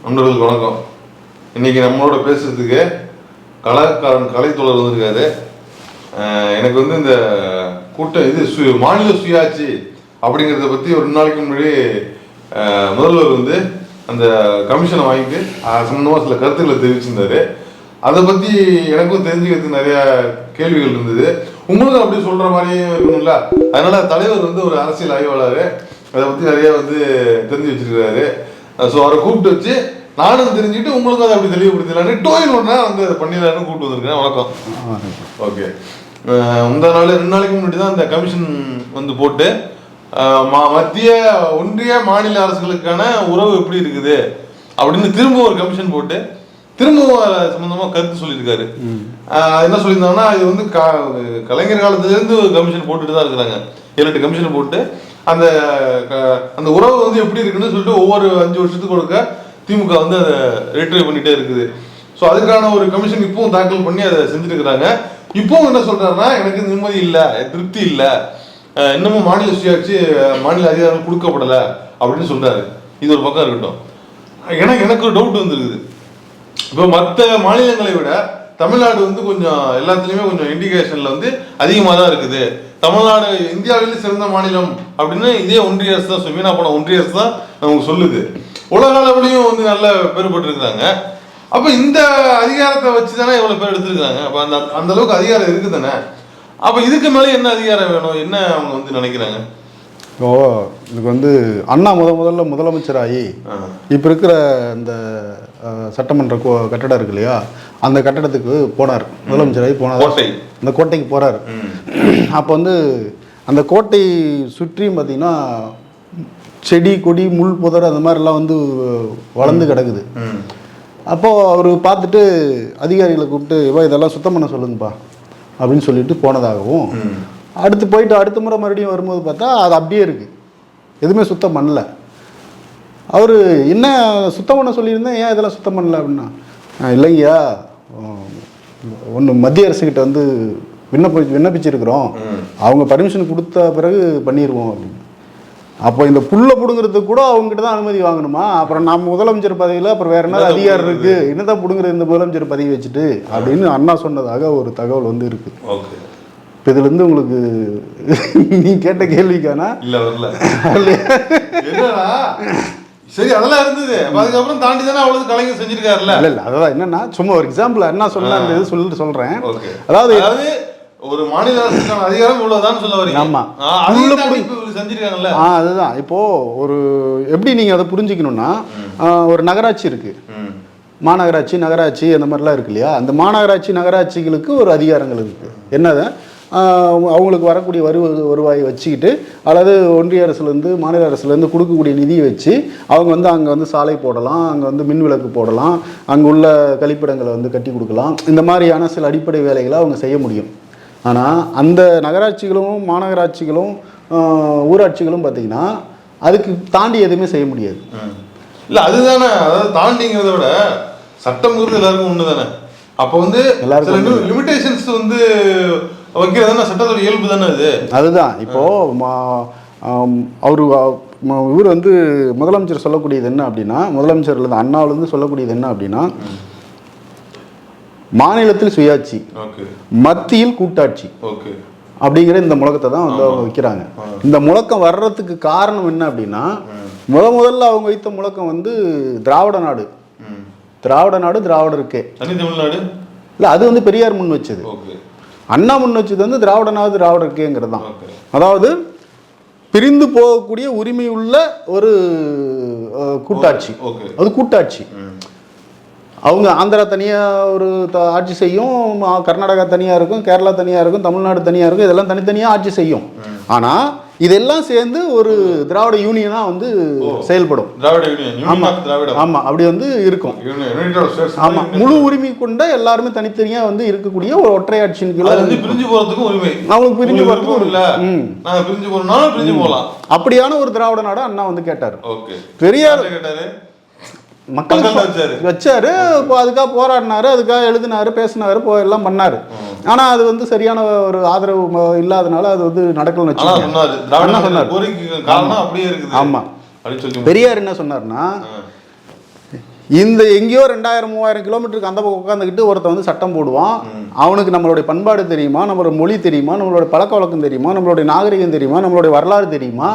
நண்பர்களுக்கு வணக்கம். இன்னைக்கு நம்மளோட பேசுறதுக்கு கலாக்காரன் கலைத்தொழர் வந்திருக்காரு. எனக்கு வந்து இந்த கூட்டம் மாநில சுயாட்சி அப்படிங்கிறத பற்றி ஒரு 2 நாளைக்கு முன்னாடி முதல்வர் வந்து அந்த கமிஷனை வாங்கிட்டு சம்பந்தமாக சில கருத்துக்களை தெரிவிச்சிருந்தாரு. அதை பற்றி எனக்கும் தெரிஞ்சுக்கிறதுக்கு நிறைய கேள்விகள் இருந்தது. உங்களுக்கும் அப்படி சொல்கிற மாதிரியும் இருக்கணும்ல. அதனால தலைவர் வந்து ஒரு அரசியல் ஆய்வாளர், அதை பற்றி நிறைய வந்து தெரிஞ்சு வச்சிருக்கிறாரு. ஸோ அவரை கூப்பிட்டு வச்சு நானும் தெரிஞ்சுக்கிட்டு உங்களுக்கும் அதை அப்படி தெளிவுபடுத்தலான்னு டோயின் ஒன்றா வந்து அதை பண்ணிடலான்னு கூப்பிட்டு வந்திருக்கேன். வணக்கம். ஓகே. இந்த நாள் 2 நாளைக்கு முன்னாடி தான் இந்த கமிஷன் வந்து போட்டு மத்திய ஒன்றிய மாநில அரசுகளுக்கான உறவு எப்படி இருக்குது அப்படின்னு திரும்ப ஒரு கமிஷன் போட்டு திரும்பவும் சம்பந்தமா கருத்து சொல்லியிருக்காரு. என்ன சொல்லியிருந்தாங்கன்னா, இது வந்து கலைஞர் காலத்திலேருந்து கமிஷன் போட்டுட்டு தான் இருக்கிறாங்க. 7-8 கமிஷன் போட்டு அந்த அந்த உறவு வந்து எப்படி இருக்குன்னு சொல்லிட்டு ஒவ்வொரு 5 வருஷத்துக்கு கொடுக்க திமுக வந்து அதை ரீட்ரை பண்ணிட்டே இருக்குது. ஸோ அதுக்கான ஒரு கமிஷன் இப்பவும் தாக்கல் பண்ணி அதை செஞ்சுட்டு இருக்கிறாங்க. இப்பவும் என்ன சொல்றாருன்னா, எனக்கு நிம்மதி இல்லை, திருப்தி இல்லை, இன்னமும் மாநில சுயாட்சி மாநில அதிகாரம் கொடுக்கப்படலை அப்படின்னு சொல்றாரு. இது ஒரு பக்கம் இருக்கட்டும். எனக்கு ஒரு டவுட் வந்துருக்குது. இப்போ மற்ற மாநிலங்களை விட தமிழ்நாடு வந்து கொஞ்சம் எல்லாத்துலேயுமே கொஞ்சம் இண்டிகேஷன்ல வந்து அதிகமாக தான் இருக்குது. தமிழ்நாடு இந்தியாவிலே சிறந்த மாநிலம் அப்படின்னு இதே ஒன்றிய அரசு தான், வீணா போன ஒன்றிய அரசு தான் நமக்கு சொல்லுது. உலக அளவுலையும் வந்து நல்ல பேர் பெற்றிருக்கிறாங்க. அப்போ இந்த அதிகாரத்தை வச்சு தானே இவ்வளோ பேர் எடுத்துருக்காங்க. அப்போ அந்த அளவுக்கு அதிகாரம் இருக்குது தானே. அப்போ இதுக்கு மேலே என்ன அதிகாரம் வேணும், என்ன அவங்க வந்து நினைக்கிறாங்க? ஓ, இதுக்கு வந்து அண்ணா முதல்ல முதலமைச்சராகி இப்போ இருக்கிற இந்த சட்டமன்ற கட்டடம் இருக்கு இல்லையா, அந்த கட்டடத்துக்கு போனார். முதலமைச்சராகி போனார், அந்த கோட்டைக்கு போகிறார். அப்போ வந்து அந்த கோட்டை சுற்றியும் பார்த்தீங்கன்னா செடி கொடி முள் புதர் அந்த மாதிரிலாம் வந்து வளர்ந்து கிடக்குது. அப்போது அவர் பார்த்துட்டு அதிகாரிகளை கூப்பிட்டு, இதெல்லாம் சுத்தம் பண்ண சொல்லுங்கப்பா அப்படின்னு சொல்லிட்டு போனதாகவும், அடுத்த முறை மறுபடியும் வரும்போது பார்த்தா அது அப்படியே இருக்குது, எதுவுமே சுத்தம் பண்ணல. அவர் என்ன சுத்தம் பண்ண சொல்லியிருந்தேன், ஏன் இதெல்லாம் சுத்தம் பண்ணல அப்படின்னா, இல்லைங்கய்யா, ஒன்று மத்திய அரசுக்கிட்ட வந்து விண்ணப்பிச்சிருக்கிறோம், அவங்க பர்மிஷன் கொடுத்த பிறகு பண்ணிடுவோம் அப்படின்னு. அப்போ இந்த புல்லை பிடுங்கிறதுக்கு கூட அவங்ககிட்ட தான் அனுமதி வாங்கணுமா? அப்புறம் நம்ம முதலமைச்சர் பதவியில் அப்புறம் வேற என்ன அதிகாரம் இருக்குது, என்னதான் பிடுங்குறது இந்த முதலமைச்சர் பதவி வச்சுட்டு அப்படின்னு அண்ணா சொன்னதாக ஒரு தகவல் வந்து இருக்கு. இப்போ இதுலேருந்து உங்களுக்கு நீ கேட்ட கேள்விக்கானா இல்லை வரல சரி, அதெல்லாம் இருந்தது. அதுக்கப்புறம் தாண்டி தானே அவ்வளவு கலைஞர் செஞ்சிருக்காருல்ல. இல்லை அதான் என்னன்னா, சும்மா ஒரு எக்ஸாம்பிள் என்ன சொன்ன அந்த இது சொல்றேன். அதாவது ஒரு மாநில அரசுக்கான அதிகாரம் இவ்வளவுதான் சொல்ல வரீங்க. ஆமா, செஞ்சிருக்காங்கல்ல. அதுதான். இப்போ ஒரு எப்படி நீங்க அதை புரிஞ்சுக்கணும்னா, ஒரு நகராட்சி இருக்கு, மாநகராட்சி நகராட்சி அந்த மாதிரிலாம் இருக்கு இல்லையா. அந்த மாநகராட்சி நகராட்சிகளுக்கு ஒரு அதிகாரங்கள் இருக்கு. என்னது, அவங்களுக்கு வரக்கூடிய வருவாயை வச்சுக்கிட்டு அல்லது ஒன்றிய அரசுலேருந்து மாநில அரசுலேருந்து கொடுக்கக்கூடிய நிதியை வச்சு அவங்க வந்து அங்கே வந்து சாலை போடலாம், அங்கே வந்து மின் விளக்கு போடலாம், அங்கே உள்ள கழிப்பிடங்களை வந்து கட்டி கொடுக்கலாம். இந்த மாதிரியான சில அடிப்படை வேலைகளை அவங்க செய்ய முடியும். ஆனால் அந்த நகராட்சிகளும் மாநகராட்சிகளும் ஊராட்சிகளும் பார்த்திங்கன்னா அதுக்கு தாண்டி எதுவுமே செய்ய முடியாது. இல்லை அதுதானே, அதாவது தாண்டிங்கிறத விட சட்டம்ங்கிறது எல்லாருக்கும் ஒன்று தானே. அப்போ வந்து எல்லாருக்கும் லிமிடேஷன்ஸ் வந்து வைக்கிறதுனா சட்டத்தோட இயல்பு தானே அது. அதுதான். இப்போது இவர் வந்து முதலமைச்சர் சொல்லக்கூடியது என்ன அப்படின்னா, முதலமைச்சர்லேருந்து அண்ணாவிலேருந்து சொல்லக்கூடியது என்ன அப்படின்னா, மாநிலத்தில் சுயாட்சி, மத்தியில் கூட்டாட்சி அப்படிங்கிற இந்த முழக்கத்தை தான் வந்து அவங்க வைக்கிறாங்க. இந்த முழக்கம் வர்றதுக்கு காரணம் என்ன அப்படின்னா, முதல்ல அவங்க வைத்த முழக்கம் வந்து திராவிட நாடு திராவிடருக்கே. இல்லை, அது வந்து பெரியார் முன் வச்சது. அண்ணா முன் வச்சது வந்து திராவிட நாடு திராவிடருக்கேங்கிறது தான். அதாவது பிரிந்து போகக்கூடிய உரிமை உள்ள ஒரு கூட்டாட்சி, அது கூட்டாட்சி. அவங்க ஆந்திரா தனியாக ஒரு ஆட்சி செய்யும், கர்நாடகா தனியாக இருக்கும், கேரளா தனியாக இருக்கும், தமிழ்நாடு தனியாக இருக்கும், இதெல்லாம் தனித்தனியாக ஆட்சி செய்யும். ஆனால் இதெல்லாம் சேர்ந்து ஒரு திராவிட யூனியனாக வந்து செயல்படும். ஆமாம், அப்படி வந்து இருக்கும். ஆமாம், முழு உரிமை கொண்ட எல்லாருமே தனித்தனியாக வந்து இருக்கக்கூடிய ஒரு ஒற்றை ஆட்சியின் கீழே பிரிஞ்சு போகிறதுக்கும் உரிமை, அவங்களுக்கு பிரிஞ்சு போகிறதுக்கும் போகலாம். அப்படியான ஒரு திராவிட நாடு அண்ணா வந்து கேட்டார். பெரியார் கேட்டாரு, மக்களுக்கு வச்சாரு. இப்போ அதுக்காக போராடினாரு, அதுக்காக எழுதினாரு, பேசினாரு, எல்லாம் பண்ணாரு. ஆனா அது வந்து சரியான ஒரு ஆதரவு இல்லாதனால அது வந்து நடக்கலன்னு வச்சுக்கோங்க. ஆமா, பெரியார் என்ன சொன்னார்னா, இந்த எங்கேயோ 2000-3000 கிலோமீட்டருக்கு அந்த பக்கம் உட்காந்துக்கிட்டு ஒருத்தன் வந்து சட்டம் போடுவான். அவனுக்கு நம்மளுடைய பண்பாடு தெரியுமா, நம்மளோட மொழி தெரியுமா, நம்மளோட பழக்க வழக்கம் தெரியுமா, நம்மளுடைய நாகரிகம் தெரியுமா, நம்மளுடைய வரலாறு தெரியுமா,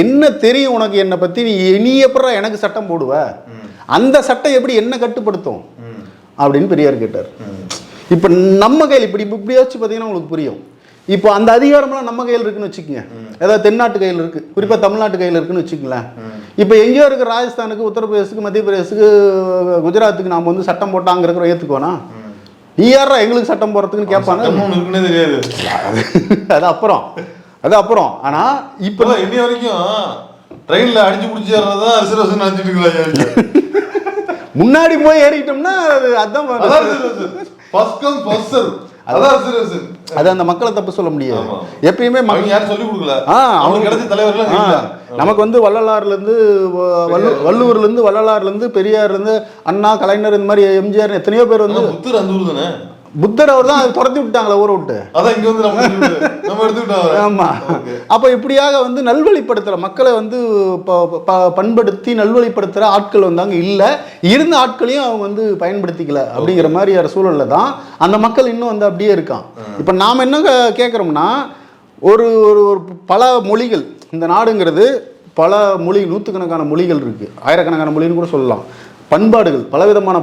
என்ன தெரியும் உனக்கு என்னை பற்றி, நீ எப்பறம் எனக்கு சட்டம் போடுவ, அந்த சட்டம் எப்படி என்ன கட்டுப்படுத்தும் அப்படின்னு பெரியார் கேட்டார். இப்போ நம்ம கையில் இப்படி யோசிச்சு பார்த்தீங்கன்னா உங்களுக்கு புரியும். இப்போ அந்த அதிகாரம்லாம் நம்ம கையில் இருக்குன்னு வச்சுக்கோங்க, ஏதாவது தென்னாட்டு கையில் இருக்குது, குறிப்பாக தமிழ்நாட்டு கையில் இருக்குன்னு வச்சுக்கங்களேன். இப்போ எங்கேயோ இருக்கிற ராஜஸ்தானுக்கு, உத்தரப்பிரதேசுக்கு, மத்திய பிரதேசுக்கு, குஜராத்துக்கு நாம் வந்து சட்டம் போட்டால் அங்கே இருக்கிற ஏற்றுக்கோனா, நீ யாரா எங்களுக்கு சட்டம் போடுறதுக்குன்னு கேட்பானா, தெரியாது. அது அப்புறம் ஆனால் இப்போ இன்னி வரைக்கும் ட்ரெயினில் அடிச்சு பிடிச்சிடுறதா ரிசர்வேஷன் நினச்சிட்டு இருக்கலாம். முன்னாடி போய் ஏறிட்டோம்னா அதுதான் அது அந்த மக்களை தப்பு சொல்ல முடியாது. எப்பயுமே யாரும் சொல்லி கொடுக்கல, அவங்க கிடைச்ச தலைவர்கள். நமக்கு வந்து வள்ளலார்லேருந்து வள்ளுவர்லேருந்து வள்ளலார்லேருந்து பெரியார்லேருந்து அண்ணா, கலைஞர், இந்த மாதிரி எம்ஜிஆர் எத்தனையோ பேர் வந்து. புத்தர் அந்த ஊர் தானே, புத்தர் அவர் தான் துரத்தி விட்டாங்களே ஊரை விட்டு. அதான் இங்க வந்து நம்ம எடுத்துக்கிட்டோம். ஆமா, அப்ப இப்படியாக வந்து நல்வழிப்படுத்துற மக்களை வந்து பண்படுத்தி நல்வழிப்படுத்துற ஆட்கள் வந்தாங்க. இல்ல இருந்த ஆட்களையும் அவங்க வந்து பயன்படுத்திக்கல அப்படிங்கிற மாதிரியான சூழல்ல தான் அந்த மக்கள் இன்னும் வந்து அப்படியே இருக்கான். இப்ப நாம என்ன கேட்குறோம்னா, ஒரு ஒரு பல மொழிகள், இந்த நாடுங்கிறது பல மொழி, நூற்றுக்கணக்கான மொழிகள் இருக்கு, ஆயிரக்கணக்கான மொழின்னு கூட சொல்லலாம். பண்பாடுகள், பலவிதமான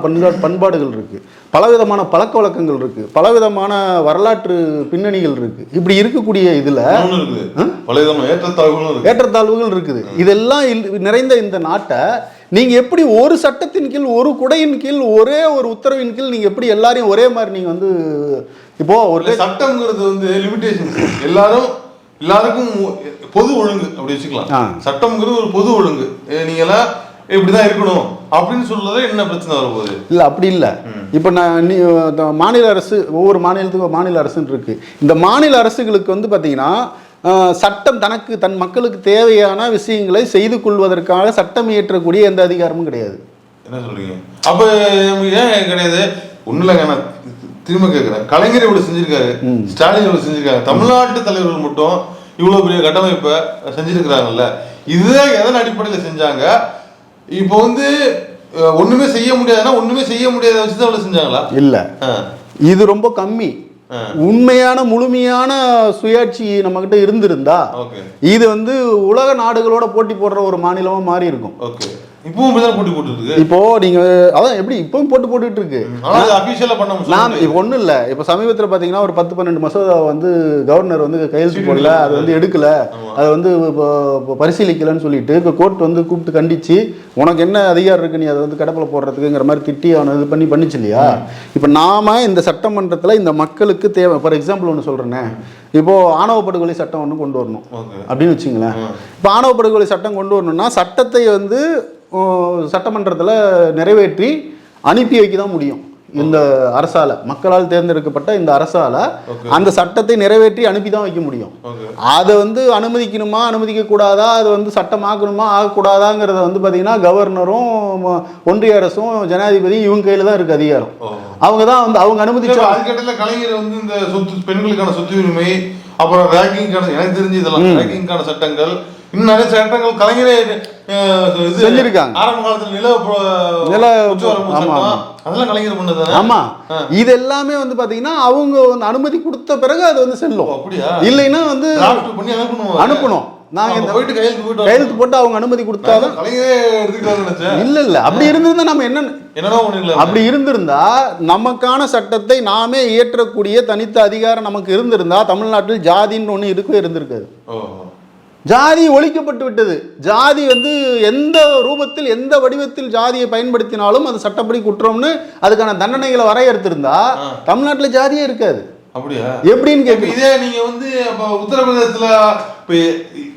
பண்பாடுகள் இருக்குது, பலவிதமான பழக்க வழக்கங்கள் இருக்குது, பலவிதமான வரலாற்று பின்னணிகள் இருக்குது. இப்படி இருக்கக்கூடிய இதில் ஏற்றத்தாழ்வுகள் இருக்குது. இதெல்லாம் நிறைந்த இந்த நாட்டை நீங்கள் எப்படி ஒரு சட்டத்தின் கீழ், ஒரு குடையின் கீழ், ஒரே ஒரு உத்தரவின் கீழ் நீங்கள் எப்படி எல்லாரையும் ஒரே மாதிரி நீங்கள் வந்து, இப்போ ஒரு சட்டம்ங்கிறது வந்து லிமிடேஷன், எல்லாருக்கும் பொது ஒழுங்கு அப்படி வச்சுக்கலாம். சட்டம்ங்கிறது ஒரு பொது ஒழுங்கு, நீங்களாம் இப்படிதான் இருக்கணும் அப்படின்னு சொல்றதே என்ன பிரச்சனை வரும்போது இல்லை, அப்படி இல்லை. இப்போ மாநில அரசு, ஒவ்வொரு மாநிலத்துக்கும் மாநில அரசுன்னு இருக்கு. இந்த மாநில அரசுகளுக்கு வந்து பார்த்தீங்கன்னா சட்டம் தனக்கு தன் மக்களுக்கு தேவையான விஷயங்களை செய்து கொள்வதற்காக சட்டம் இயற்றக்கூடிய எந்த அதிகாரமும் கிடையாது. என்ன சொல்றீங்க? அப்ப ஏன் கிடையாது? ஒன்றும் இல்லைங்க, நான் திரும்ப கேட்குறேன். கலைஞர் இவ்வளவு செஞ்சிருக்காரு, ஸ்டாலின் இவ்வளவு செஞ்சிருக்காங்க, தமிழ்நாட்டு தலைவர்கள் மட்டும் இவ்வளவு பெரிய கட்டமைப்பை செஞ்சிருக்கிறாங்கல்ல, இதுதான் எதன் அடிப்படையில் செஞ்சாங்க? இப்போ வந்து ஒண்ணுமே செய்ய முடியாதுன்னா ஒண்ணுமே செய்ய முடியாத வச்சுதான் அவ்வளவு செஞ்சாங்களா? இல்ல, இது ரொம்ப கம்மி. உண்மையான முழுமையான சுயாட்சி நம்ம கிட்ட இருந்திருந்தா இது வந்து உலக நாடுகளோட போட்டி போடுற ஒரு மாநிலமா மாறி இருக்கும். இப்பவும் போட்டி போட்டு இருக்கு. இப்போ நீங்க அதான் எப்படி இப்பவும் போட்டுட்டு இருக்கு. நான் இப்போ ஒன்றும் இல்லை, இப்போ சமீபத்தில் பார்த்தீங்கன்னா ஒரு 10-12 மசோதா வந்து கவர்னர் வந்து கையெழுத்து போடல, அது வந்து எடுக்கல, அதை வந்து பரிசீலிக்கலன்னு சொல்லிட்டு இப்போ கோர்ட் வந்து கூப்பிட்டு கண்டிச்சு, உனக்கு என்ன அதிகாரம் இருக்கு நீ அதை வந்து கடப்பில் போடுறதுக்குங்கிற மாதிரி திட்டி அவனை இது பண்ணிச்சு இல்லையா? இப்போ நாம இந்த சட்டமன்றத்தில் இந்த மக்களுக்கு தேவை, ஃபார் எக்ஸாம்பிள் ஒன்று சொல்றேன்னே, இப்போ ஆணவ படுகொலை சட்டம் ஒன்று கொண்டு வரணும் அப்படின்னு வச்சுங்களேன். இப்போ ஆணவ படுகொலை சட்டம் கொண்டு வரணும்னா சட்டத்தை வந்து சட்டமன்றத்தில் நிறைவேற்றி அனுப்பி வைக்க தான் முடியும். இந்த அரசால, மக்களால் தேர்ந்தெடுக்கப்பட்ட இந்த அரசால அந்த சட்டத்தை நிறைவேற்றி அனுப்பி தான் வைக்க முடியும். அதை வந்து அனுமதிக்கணுமா அனுமதிக்க கூடாதா, அது வந்து சட்டமாக்கணுமா ஆகக்கூடாதாங்கிறத வந்து பார்த்தீங்கன்னா கவர்னரும் ஒன்றிய அரசும் ஜனாதிபதி இவங்க கையில் தான் இருக்கு அதிகாரம். அவங்க தான் வந்து அவங்க அனுமதிச்சாங்க. கலைஞர் வந்து இந்த சொத்து, பெண்களுக்கான சொத்து உரிமை, அப்புறம் ரேங்கிங்கான, எனக்கு தெரிஞ்சு இதெல்லாம் ரேங்கிங்கான சட்டங்கள், இன்னும் நிறைய சட்டங்கள் கலைஞரே செஞ்சிருக்காங்க. ஆரம்ப காலத்துல நில அதெல்லாம் கலைஞர் பண்ணது. ஆமா, இது எல்லாமே வந்து பாத்தீங்கன்னா அவங்க வந்து அனுமதி கொடுத்த பிறகு அது வந்து செல்லும். இல்லைன்னா வந்து அனுப்பணும். நாங்க இந்த கையெழுத்து போட்டு அவங்க அனுமதி கொடுத்தாலும் இல்ல அப்படி இருந்திருந்தா நம்ம என்ன அப்படி இருந்திருந்தா நமக்கான சட்டத்தை நாமே இயற்றக்கூடிய தனித்த அதிகாரம் நமக்கு இருந்திருந்தா தமிழ்நாட்டில் ஜாதின்னு ஒண்ணு இருக்கவே இருந்திருக்காது. ஜாதி ஒழிக்கப்பட்டு விட்டது. ஜாதி வந்து எந்த ரூபத்தில் எந்த வடிவத்தில் ஜாதியை பயன்படுத்தினாலும் அது சட்டப்படி குற்றம்னு அதுக்கான தண்டனைகளை வரையறுத்திருந்தா தமிழ்நாட்டில் ஜாதியே இருக்காது. அப்படியா? எப்படின்னு கேட்க, இதே நீங்க வந்து உத்தரப்பிரதேசத்துல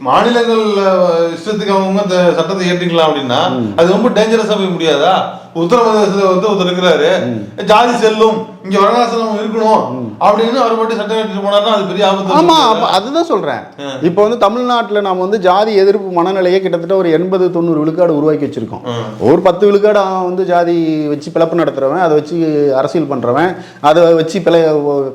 மாநிலங்கள் இஷ்டத்துக்கு அவங்க அந்த சட்டத்தை ஏற்றிக்கலாம் அப்படின்னா அது ரொம்ப டேஞ்சரஸா போய் முடியாதா? உத்தரப்பிரதேசத்துல வந்து ஒருத்தர் இருக்கிறாரு, ஜாதி செல்லும், இங்க வரணாசிரமம் இருக்கணும் அப்படின்னு அவர் மட்டும் சட்டம் ஏற்றிட்டு போனாருன்னா அது பெரிய ஆபத்து. ஆமா, அதுதான் சொல்றேன். இப்போ வந்து தமிழ்நாட்டில் நாம வந்து ஜாதி எதிர்ப்பு மனநிலையை கிட்டத்தட்ட ஒரு 80-90 விழுக்காடு உருவாக்கி வச்சிருக்கோம். ஒரு 10 விழுக்காடு வந்து ஜாதி வச்சு பிளப்பு நடத்துறவன், அதை வச்சு அரசியல் பண்றவன், அதை வச்சு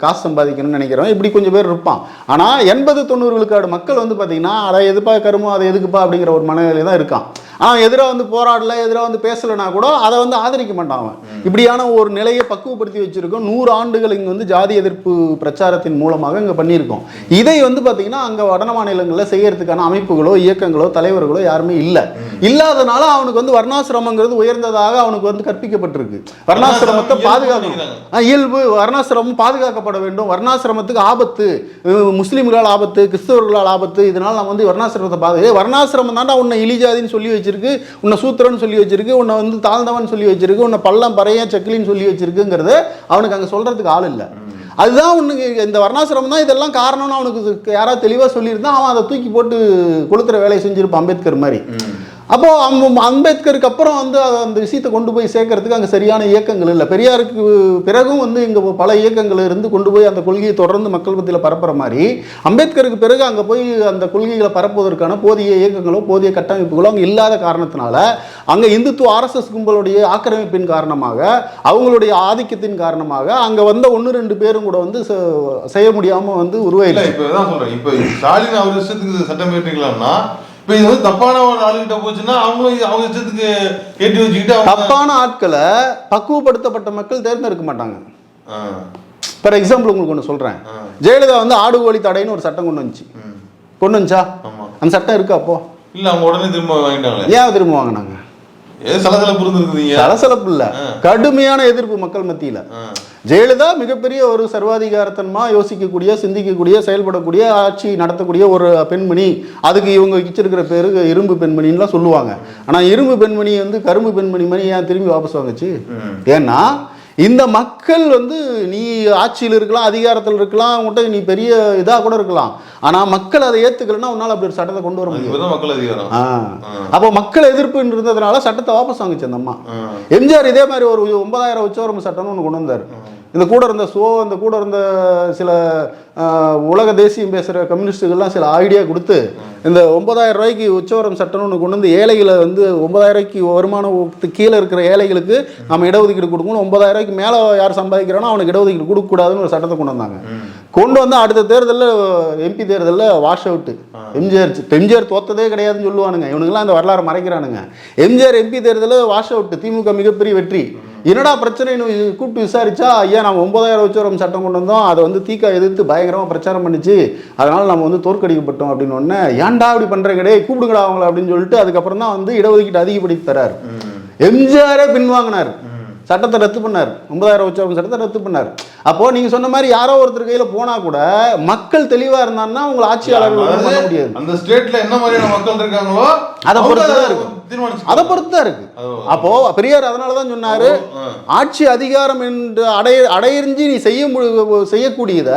காசு சம்பாதிக்கணும்னு நினைக்கிறவன், இப்படி கொஞ்சம் பேர் இருப்பான். ஆனா 80-90 விழுக்காடு மக்கள் வந்து பாத்தீங்கன்னா அதை எதுப்பா கருமோ அதை எதுக்குப்பா அப்படிங்கிற ஒரு மனநிலை தான் இருக்கான். ஆனால் எதிராக வந்து போராடல, எதிராக வந்து பேசலைனா கூட அதை வந்து ஆதரிக்க மாட்டான் அவன். இப்படியான ஒரு நிலையை பக்குவப்படுத்தி வச்சிருக்கோம். 100 ஆண்டுகள் இங்கே வந்து ஜாதி எதிர்ப்பு பிரச்சாரத்தின் மூலமாக இங்கே பண்ணியிருக்கோம். இதை வந்து பார்த்தீங்கன்னா அங்கே வட மாநிலங்களில் செய்யறதுக்கான அமைப்புகளோ இயக்கங்களோ தலைவர்களோ யாருமே இல்லை. இல்லாதனால அவனுக்கு வந்து வர்ணாசிரமங்கிறது உயர்ந்ததாக அவனுக்கு வந்து கற்பிக்கப்பட்டிருக்கு. வர்ணாசிரமத்தை பாதுகாக்கணும், இயல்பு வர்ணாசிரமம் பாதுகாக்கப்பட வேண்டும். வர்ணாசிரமத்துக்கு ஆபத்து, முஸ்லீம்களால் ஆபத்து, கிறிஸ்தவர்களால் ஆபத்து, இதனால் நம்ம வந்து வர்ணாசிரமத்தை வர்ணாசிரமம் தாண்டா உன்னை இலிஜாதின்னு சொல்லி வச்சிருக்கு, உன்னை சூத்திரன்னு சொல்லி வச்சிருக்கு, உன்னை வந்து தாழ்ந்தவன் சொல்லி வச்சிருக்கு, உன்னை பள்ளம் பறைய செக்கிலின்னு சொல்லி வச்சிருக்குங்கிறது அவனுக்கு அங்கே சொல்றதுக்கு ஆள் இல்லை. அதுதான் உனக்கு இந்த வர்ணாசிரமம் தான் இதெல்லாம் காரணம்னு அவனுக்கு யாராவது தெளிவாக சொல்லியிருந்தா அவன் அதை தூக்கி போட்டு கொளுத்துற வேலையை செஞ்சிருப்பான் அம்பேத்கர் மாதிரி. அப்போ அம்பேத்கருக்கு அப்புறம் வந்து அந்த விஷயத்தை கொண்டு போய் சேர்க்கறதுக்கு அங்கே சரியான இயக்கங்கள் இல்லை. பெரியாருக்கு பிறகும் வந்து இங்கே பல இயக்கங்கள் இருந்து கொண்டு போய் அந்த கொள்கையை தொடர்ந்து மக்கள் மத்தியில் பரப்புற மாதிரி அம்பேத்கருக்கு பிறகு அங்கே போய் அந்த கொள்கைகளை பரப்புவதற்கான போதிய இயக்கங்களோ போதிய கட்டமைப்புகளோ அங்கே இல்லாத காரணத்தினால அங்கே இந்துத்துவ ஆர்எஸ்எஸ் கும்பலுடைய ஆக்கிரமிப்பின் காரணமாக, அவங்களுடைய ஆதிக்கத்தின் காரணமாக அங்கே வந்த 1-2 பேரும் கூட வந்து செய்ய முடியாமல் வந்து உருவாயில்லை. இப்போ தான் சொல்கிறேன், இப்போ ஸ்டாலின் அவர் இஷ்டத்துக்கு சட்டம் ஏற்றிக்கலாம்னா இப்போ இது வந்து தப்பான ஒரு ஆளுகிட்ட போச்சுன்னா அவங்களும் அவங்க இஷ்டத்துக்கு ஏற்றி வச்சுக்கிட்டு தப்பான ஆட்களை பக்குவப்படுத்தப்பட்ட மக்கள் தேர்ந்தெடுக்க மாட்டாங்க. ஃபார் எக்ஸாம்பிள் உங்களுக்கு ஒன்று சொல்கிறேன். ஜெயலலிதா வந்து ஆடு கோழி தடைன்னு ஒரு சட்டம் கொண்டு வந்துச்சா? அந்த சட்டம் இருக்கு அப்போ இல்லை, அவங்க உடனே திரும்ப வாங்கிட்டாங்க. ஏன் திரும்ப வாங்கினாங்க? சலசலப்பு இருந்துருக்குதுங்க. சலசலப்பு இல்லை, கடுமையான எதிர்ப்பு மக்கள் மத்தியில். ஜெயலலிதா மிகப்பெரிய ஒரு சர்வாதிகாரத்தன்மா யோசிக்கக்கூடிய, சிந்திக்கக்கூடிய, செயல்படக்கூடிய, ஆட்சி நடத்தக்கூடிய ஒரு பெண்மணி. அதுக்கு இவங்க வச்சிருக்கிற பேரு இரும்பு பெண்மணின்லாம் சொல்லுவாங்க. ஆனால் இரும்பு பெண்மணி வந்து கரும்பு பெண்மணி மாதிரி ஏன் திரும்பி வாபஸ் வாங்குச்சு? ஏன்னா இந்த மக்கள் வந்து நீ ஆட்சியில் இருக்கலாம், அதிகாரத்தில் இருக்கலாம், உங்கள்கிட்ட நீ பெரிய இதாக கூட இருக்கலாம், ஆனால் மக்கள் அதை ஏற்றுக்கலன்னா உன்னால் அப்படி ஒரு சட்டத்தை கொண்டு வர முடியும். மக்கள் அதிகாரம். அப்போ மக்கள் எதிர்ப்பு இருந்ததுனால சட்டத்தை வாபஸ் வாங்கிச்சு அந்த அம்மா. எம்ஜிஆர் இதே மாதிரி ஒரு 9000 உச்சவரம்பு சட்டம்னு ஒன்று கொண்டு வந்தார். இந்த கூட இருந்த சில உலக தேசியம் பேசுகிற கம்யூனிஸ்டுகள்லாம் சில ஐடியா கொடுத்து இந்த 9000 ரூபாய்க்கு உச்சவரம் சட்டம்னு ஒன்று கொண்டு வந்து ஏழைகளை வந்து 9000 ரூபாய்க்கு வருமானத்துக்கு கீழே இருக்கிற ஏழைகளுக்கு நம்ம இடஒதுக்கீடு கொடுக்கணும், 9000 ரூபாய்க்கு மேலே யார் சம்பாதிக்கிறானோ அவனுக்கு இடஒதுக்கீடு கொடுக்கக்கூடாதுன்னு ஒரு சட்டத்தை கொண்டு வந்தாங்க. கொண்டு வந்து அடுத்த தேர்தலில் எம்பி தேர்தலில் வாஷ் அவுட்டு. எம்ஜிஆர் தோத்ததே கிடையாதுன்னு சொல்லுவானுங்க இவனுங்களாம், அந்த வரலாறு மறைக்கிறானுங்க. எம்ஜிஆர் எம்பி தேர்தலில் வாஷ் அவுட்டு, திமுக மிகப்பெரிய வெற்றி. என்னடா பிரச்சனைன்னு கூப்பிட்டு விசாரிச்சா, ஐயா நம்ம 9000 உச்சவரம் சட்டம் கொண்டு வந்தோம், அதை வந்து தீக்கா எதிர்த்து பயங்கரமாக பிரச்சாரம் பண்ணிச்சு, அதனால் நம்ம வந்து தோற்கடிக்கப்பட்டோம் அப்படின்னு ஒன்று. ஏன்டா அப்படி பண்ணுறீங்கடே, கூப்பிடுங்கடா அவங்கள அப்படின்னு சொல்லிட்டு அதுக்கப்புறம் தான் வந்து இடஒதுக்கீட்டு அதிகப்படுத்தி தரார். எம்ஜிஆரே பின்வாங்கினார், சட்டத்தை ரத்து பண்ணார், 9000 உச்சவரம் சட்டத்தை ரத்து பண்ணார். அப்போ நீங்க சொன்ன மாதிரி யாரோ ஒருத்தர் கையில போனா கூட மக்கள் தெளிவா இருந்தாங்கன்னா உங்களை ஆட்சியாளர்கள் பண்ண முடியாது. அந்த ஸ்டேட்ல என்ன மாதிரியான மக்கள் இருக்காங்களோ அதை பொறுத்து தான் இருக்கு. அப்போ பெரியார் அதனாலதான் சொன்னாரு, ஆட்சி அதிகாரம் என்று அடையறிஞ்சு நீ செய்யக்கூடியத,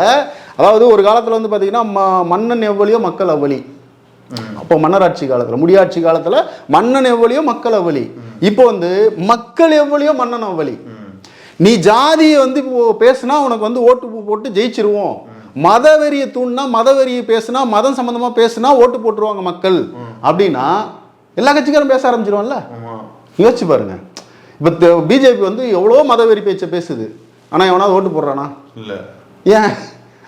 அதாவது ஒரு காலத்துல வந்து பாத்தீங்கன்னா மன்னன் எவ்வளியோ மக்கள் அவ்வளி. அப்போ மன்னராட்சி காலத்துல, முடியாட்சி காலத்துல மன்னன் எவ்வளியோ மக்கள் அவ்வளி. இப்போ வந்து மக்கள் எவ்வளியோ மன்னன் அவ்வளி. நீ ஜாதியை வந்து பேசுனா உனக்கு வந்து ஓட்டு போட்டு ஜெயிச்சிருவோம், மதவெறியை தூண்டினா மதவெறியை பேசுனா மதம் சம்பந்தமா பேசுனா ஓட்டு போட்டுருவாங்க மக்கள் அப்படின்னா எல்லா கட்சிக்காரும் பேச ஆரம்பிச்சிருவான்ல. யோசிச்சு பாருங்க. இப்போ பிஜேபி வந்து எவ்வளோ மதவெறி பேச்சை பேசுது, ஆனால் எவனாவது ஓட்டு போடுறானா? இல்லை. ஏன்?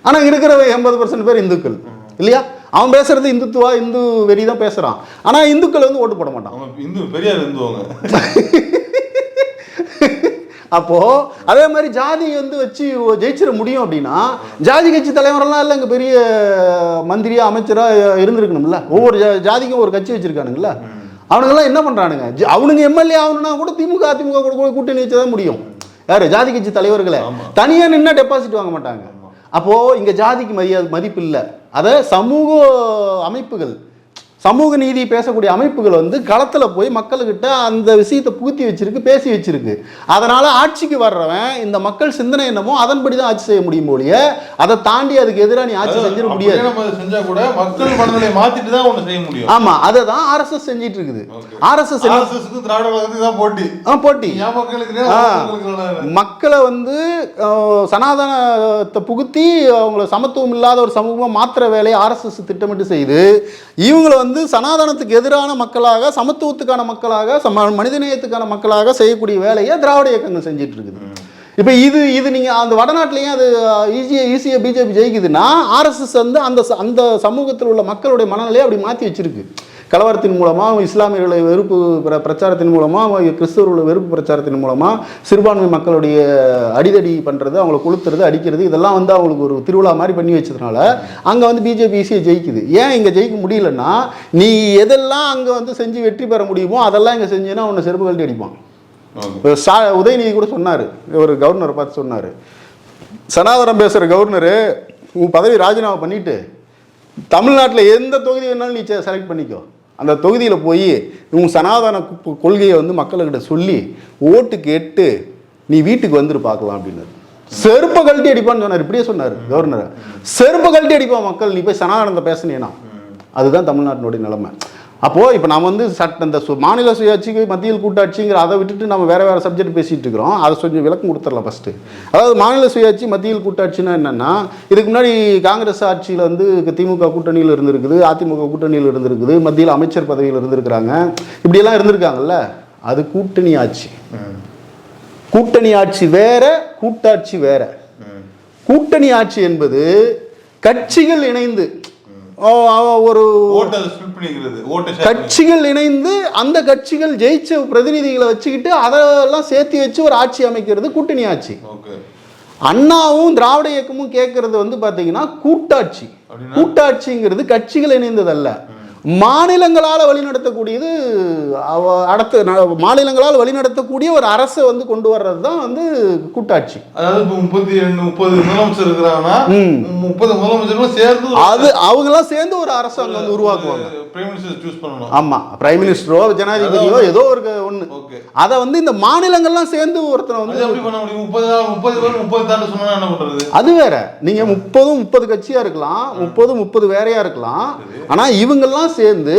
ஆனால் இருக்கிற 80% பேர் இந்துக்கள் இல்லையா? அவன் பேசுறது இந்துத்துவா, இந்து வெறி தான் பேசுறான். ஆனால் இந்துக்கள் வந்து ஓட்டு போட மாட்டான். இந்து பெரியார் இந்துவாங்க. அப்போ அதே மாதிரி ஜாதி வந்து வச்சு ஜெயிச்சிட முடியும் அப்படின்னா ஜாதி கட்சி தலைவரெல்லாம் இல்லை, இங்கே பெரிய மந்திரியா அமைச்சரா இருந்திருக்கணும்ல. ஒவ்வொரு ஜாதிக்கும் ஒரு கட்சி வச்சிருக்கானுங்களா. அவனுங்கெல்லாம் என்ன பண்றானுங்க? அவனுங்க எம்எல்ஏ ஆகணும்னா கூட திமுக அதிமுக கூட கூட்டணி வச்சுதான் முடியும். யாரு? ஜாதி கட்சி தலைவர்களை. தனியா நின்னா டெபாசிட் வாங்க மாட்டாங்க. அப்போ இங்க ஜாதிக்கு மதிப்பு இல்லை. அதை சமூக அமைப்புகள், சமூக நீதி பேசக்கூடிய அமைப்புகள் வந்து களத்தில் போய் மக்கள்கிட்ட அந்த விஷயத்தை புகுத்தி வச்சிருக்கு, பேசி வச்சிருக்கு. அதனால ஆட்சிக்கு வர்றவன் இந்த மக்கள் சிந்தனை என்னமோ அதன்படி தான் ஆட்சி செய்ய முடியும் போலிய, அதை தாண்டி அதுக்கு எதிராக நீ ஆட்சி செஞ்சிட முடியாது. செஞ்சா கூட மக்கள் மனநிலை மாத்திட்டு தான் ஒன்று செய்ய முடியும். ஆமா, அதை தான் ஆர்எஸ்எஸ் செஞ்சிட்டு இருக்குது. ஆர்எஸ்எஸ் போட்டி மக்களை வந்து சனாதனத்தை புகுத்தி அவங்களை சமத்துவம் இல்லாத ஒரு சமூகமா மாத்திர வேலையை ஆர்எஸ்எஸ் திட்டமிட்டு செய்து இவங்களை வந்து சனாதனத்துக்கு எதிரான மக்களாக, சமத்துவத்துக்கான மக்களாக, மனிதநேயத்துக்கான மக்களாக செய்யக்கூடிய வேலையை திராவிட இயக்கங்கள் செஞ்சிட்டு இருக்குது. இப்போ இது நீங்கள் அந்த வடநாட்டிலையும் அது ஈஸியாக பிஜேபி ஜெயிக்குதுன்னா ஆர்எஸ்எஸ் வந்து அந்த சமூகத்தில் உள்ள மக்களுடைய மனநிலையை அப்படி மாற்றி வச்சிருக்கு. கலவரத்தின் மூலமாக, இஸ்லாமியர்களை வெறுப்பு பிரச்சாரத்தின் மூலமாக, கிறிஸ்தவர்களை வெறுப்பு பிரச்சாரத்தின் மூலமாக சிறுபான்மை மக்களுடைய அடிதடி பண்ணுறது, அவங்கள கொளுத்துறது, அடிக்கிறது, இதெல்லாம் வந்து அவங்களுக்கு ஒரு திருவிழா மாதிரி பண்ணி வச்சதுனால அங்கே வந்து பிஜேபி ஈஸியாக ஜெயிக்குது. ஏன் இங்கே ஜெயிக்க முடியலன்னா, நீ எதெல்லாம் அங்கே வந்து செஞ்சு வெற்றி பெற முடியுமோ அதெல்லாம் இங்கே செஞ்சேன்னா அவனை செருப்பு கழட்டி அடிப்பான். உதயநிதி கூட சொன்னார், ஒரு கவர்னரை பார்த்து சொன்னார், சனாதனம் பேசுகிற கவர்னரு உன் பதவி ராஜினாமா பண்ணிவிட்டு தமிழ்நாட்டில் எந்த தொகுதி வேணாலும் நீ செலக்ட் பண்ணிக்கோ, அந்த தொகுதியில் போய் உன் சனாதன கொள்கையை வந்து மக்கள்கிட்ட சொல்லி ஓட்டு கேட்டு நீ வீட்டுக்கு வந்துட்டு பார்க்கலாம் அப்படின்னாரு. செருப்பை கழட்டி அடிப்பான்னு சொன்னார். இப்படியே சொன்னார் கவர்னரை, செருப்பை கழட்டி அடிப்பான் மக்கள் நீ போய் சனாதனத்தை பேசினேன்னா. அதுதான் தமிழ்நாட்டினுடைய நிலைமை. அப்போது இப்போ நம்ம வந்து இந்த மாநில சுயாட்சிக்கு மத்தியில் கூட்டாட்சிங்கிற அதை விட்டுட்டு நம்ம வேறு வேறு சப்ஜெக்ட் பேசிகிட்டு இருக்கிறோம். அதை கொஞ்சம் விளக்கம் கொடுத்துடலாம் ஃபஸ்ட்டு. அதாவது மாநில சுயாட்சி மத்தியில் கூட்டாட்சின்னா என்னென்னா, இதுக்கு முன்னாடி காங்கிரஸ் ஆட்சியில் வந்து திமுக கூட்டணியில் இருந்திருக்குது, அதிமுக கூட்டணியில் இருந்திருக்குது, மத்தியில் அமைச்சர் பதவியில் இருந்திருக்கிறாங்க, இப்படியெல்லாம் இருந்திருக்காங்கல்ல. அது கூட்டணி ஆட்சி. கூட்டணி ஆட்சி வேற, கூட்டாட்சி வேற. கூட்டணி ஆட்சி என்பது கட்சிகள் இணைந்து ஒரு கட்சிகள் இணைந்து அந்த கட்சிகள் ஜெயிச்ச பிரதிநிதிகளை வச்சுக்கிட்டு அதெல்லாம் சேர்த்து வச்சு ஒரு ஆட்சி அமைக்கிறது கூட்டணி ஆட்சி. அண்ணாவும் திராவிட இயக்கமும் கேட்கறது வந்து பாத்தீங்கன்னா கூட்டாட்சி. கூட்டாட்சிங்கிறது கட்சிகள் இணைந்ததல்ல, மாநிலங்களால் வழிநடத்தக்கூடியது. மாநிலங்களால் வழிநடத்தக்கூடிய ஒரு அரசை வந்து கொண்டு வர்றது தான் வந்து கூட்டாட்சி. அதாவது 30 முதலமைச்சர் இருக்கிறாங்கன்னா 30 முதலமைச்சர்களும் சேர்ந்து அது அவங்கெல்லாம் சேர்ந்து ஒரு அரசாங்கம் வந்து உருவாக்குவாங்க. பிரைம் மினிஸ்டர் சூஸ் பண்ணணும். ஆமா, பிரைம் மினிஸ்டரோ ஜனாதிபதியோ ஏதோ ஒரு ஒண்ணு. அதை வந்து இந்த மாநிலங்கள்லாம் சேர்ந்து ஒருத்தனை வந்து எப்படி பண்ண முடியும்? 30 தாண்டி சொன்னா என்ன பண்றது? அது வேற. நீங்க 30 கட்சியா இருக்கலாம், 30 வேறையா இருக்கலாம். ஆனா இவங்கெல்லாம் சேர்ந்து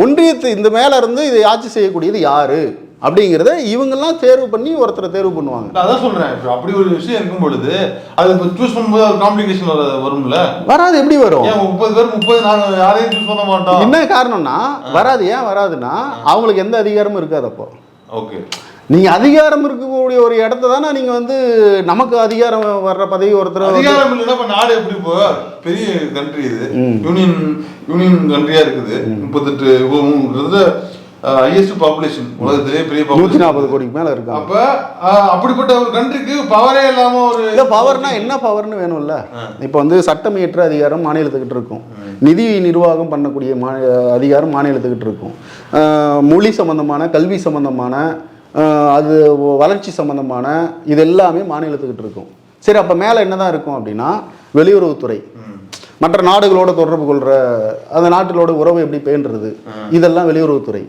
ஒன்றியத்தை இந்த மேல இருந்து இதை ஆட்சி செய்யக்கூடியது யாரு அப்படிங்கிறத இவங்கெல்லாம் தேர்வு பண்ணி ஒருத்தரை தேர்வு பண்ணுவாங்க. அதான் சொல்றேன், அப்படி ஒரு விஷயம் இருக்கும் பொழுது அது சூஸ் பண்ணும்போது ஒரு காம்ப்ளிகேஷன் வரும்ல. வராது. எப்படி வரும்? 30 பேர் 30 நாங்க யாரையும் சூஸ் பண்ண மாட்டோம். என்ன காரணம்னா வராது. ஏன் வராதுன்னா அவங்களுக்கு எந்த அதிகாரமும் இருக்காது. அப்போ ஓகே, நீங்க அதிகாரம் இருக்கக்கூடிய ஒரு இடத்த தானே நீங்க வந்து நமக்கு அதிகாரம் வர்ற பதவி ஒருத்தர் அதிகாரம் இல்லைன்னா இப்ப நாடு எப்படி போ பெரிய கண்ட்ரி இது, யூனியன் கண்ட்ரியா இருக்குது. 38 ஹையஸ்ட் பாப்புலேஷன் உலகத்திலே பெரிய 140 கோடிக்கு மேல இருக்கு. அப்ப அப்படிப்பட்ட ஒரு கண்ட்ரிக்கு பவரே இல்லாம ஒரு பவர்னா என்ன பவர்னு வேணும்ல. இப்ப வந்து சட்டம் இயற்ற அதிகாரம் மாநிலத்துக்கிட்ட இருக்கும், நிதி நிர்வாகம் பண்ணக்கூடிய அதிகாரம் மாநிலத்துக்கிட்ட இருக்கும், மொழி சம்பந்தமான கல்வி சம்பந்தமான அது வளர்ச்சி சம்பந்தமான இது எல்லாமே மாநிலத்துக்கிட்ட இருக்கும். சரி, அப்ப மேல என்னதான் இருக்கும் அப்படின்னா வெளியுறவுத்துறை, மற்ற நாடுகளோட தொடர்பு கொள்ற அந்த நாட்டிலோட உறவை எப்படி பேணுறது, இதெல்லாம் வெளியுறவுத்துறை.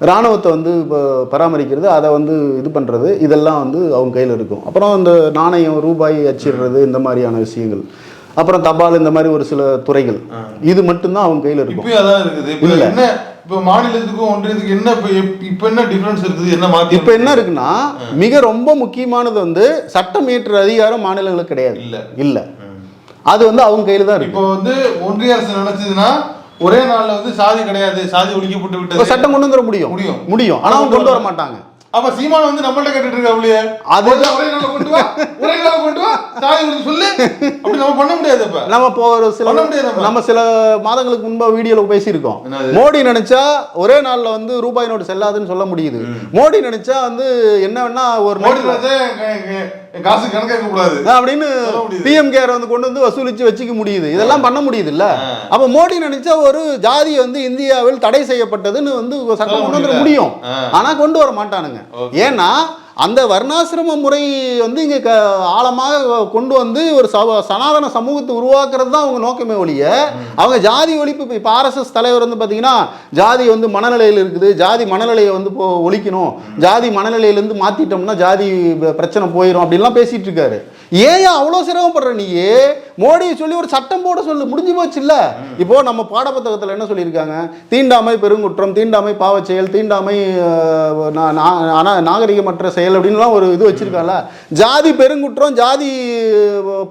இராணுவத்தை வந்து இப்போ பராமரிக்கிறது, அதை வந்து இது பண்ணுறது, இதெல்லாம் வந்து அவங்க கையில் இருக்கும். அப்புறம் இந்த நாணயம் ரூபாய் அச்சிடுறது, இந்த மாதிரியான விஷயங்கள், அப்புறம் தபால், இந்த மாதிரி ஒரு சில துறைகள், இது மட்டும்தான் அவங்க கையில் இருக்கும். இல்லை இப்போ மாநிலத்துக்கும் ஒன்றியத்துக்கு என்ன இப்போ என்ன டிஃபரன்ஸ் இருக்குது? என்ன மாற்றி இப்போ என்ன இருக்குன்னா, மிக ரொம்ப முக்கியமானது வந்து சட்டம் இயற்ற அதிகாரம் மாநிலங்களுக்கு கிடையாது. இல்லை, அது வந்து அவங்க கையில் தான் இருக்கு. இப்போ வந்து ஒன்றிய அரசு நினைச்சதுன்னா ஒரே நாள்ல வந்து சாதி கிடையாது, சாதி ஒழிக்கப்பட்டு விட்டது, சட்டம் கொண்டு வந்துட முடியும். ஆனா அவங்க கொண்டு வர மாட்டாங்க. அப்ப சீமான் வந்து நம்மள்ட்ட கேட்டுட்டு இருக்காப்லையே, அது ஒரே நாள்ல கொண்டு வா சாதி ஒழிச்சு சொல்லு, அப்படி நம்ம பண்ண முடியாது. இப்ப நம்ம இப்போ ஒரு நம்ம சில மாதங்களுக்கு முன்பா வீடியோல பேசியிருக்கோம். மோடி நினைச்சா ஒரே நாள்ல வந்து ரூபாய் நோட்டு செல்லாதுன்னு சொல்ல முடியுது. மோடி நினைச்சா வந்து என்ன வேணா ஒரு காசு கணக்காக்க கூடாது அப்படின்னு பிஎம்கேஆர் வந்து கொண்டு வந்து வசூலிச்சு வச்சுக்க முடியுது. இதெல்லாம் பண்ண முடியுது இல்ல. அப்ப மோடி நினைச்சா ஒரு ஜாதி வந்து இந்தியாவில் தடை செய்யப்பட்டதுன்னு வந்து சட்டம் கொண்டு வந்துட முடியும். ஆனா கொண்டு வர மாட்டானுங்க. ஏன்னா அந்த வர்ணாசிரம முறை வந்து இங்க ஆழமாக கொண்டு வந்து ஒரு சனாதன சமூகத்தை உருவாக்குறது தான் அவங்க நோக்கமே ஒழிய, அவங்க ஜாதி ஒழிப்பு. இப்போ ஆர்எஸ்எஸ் தலைவர் வந்து பார்த்தீங்கன்னா ஜாதி வந்து மனநிலையில் இருக்குது, ஜாதி மனநிலையை வந்து ஒழிக்கணும், ஜாதி மனநிலையிலேருந்து மாற்றிட்டோம்னா ஜாதி பிரச்சனை போயிடும் அப்படின்லாம் பேசிட்டு இருக்காரு. ஏன் அவ்வளோ சிரமப்படுற நீயே? மோடியை சொல்லி ஒரு சட்டம் போட சொல்லு, முடிஞ்சு போச்சு இல்லை. இப்போ நம்ம பாடப்புத்தகத்தில் என்ன சொல்லியிருக்காங்க? தீண்டாமை பெருங்குற்றம், தீண்டாமை பாவச் செயல், தீண்டாமை நாகரிகமற்ற செயல் அப்படின்லாம் ஒரு இது வச்சிருக்காங்கல்ல. ஜாதி பெருங்குற்றம், ஜாதி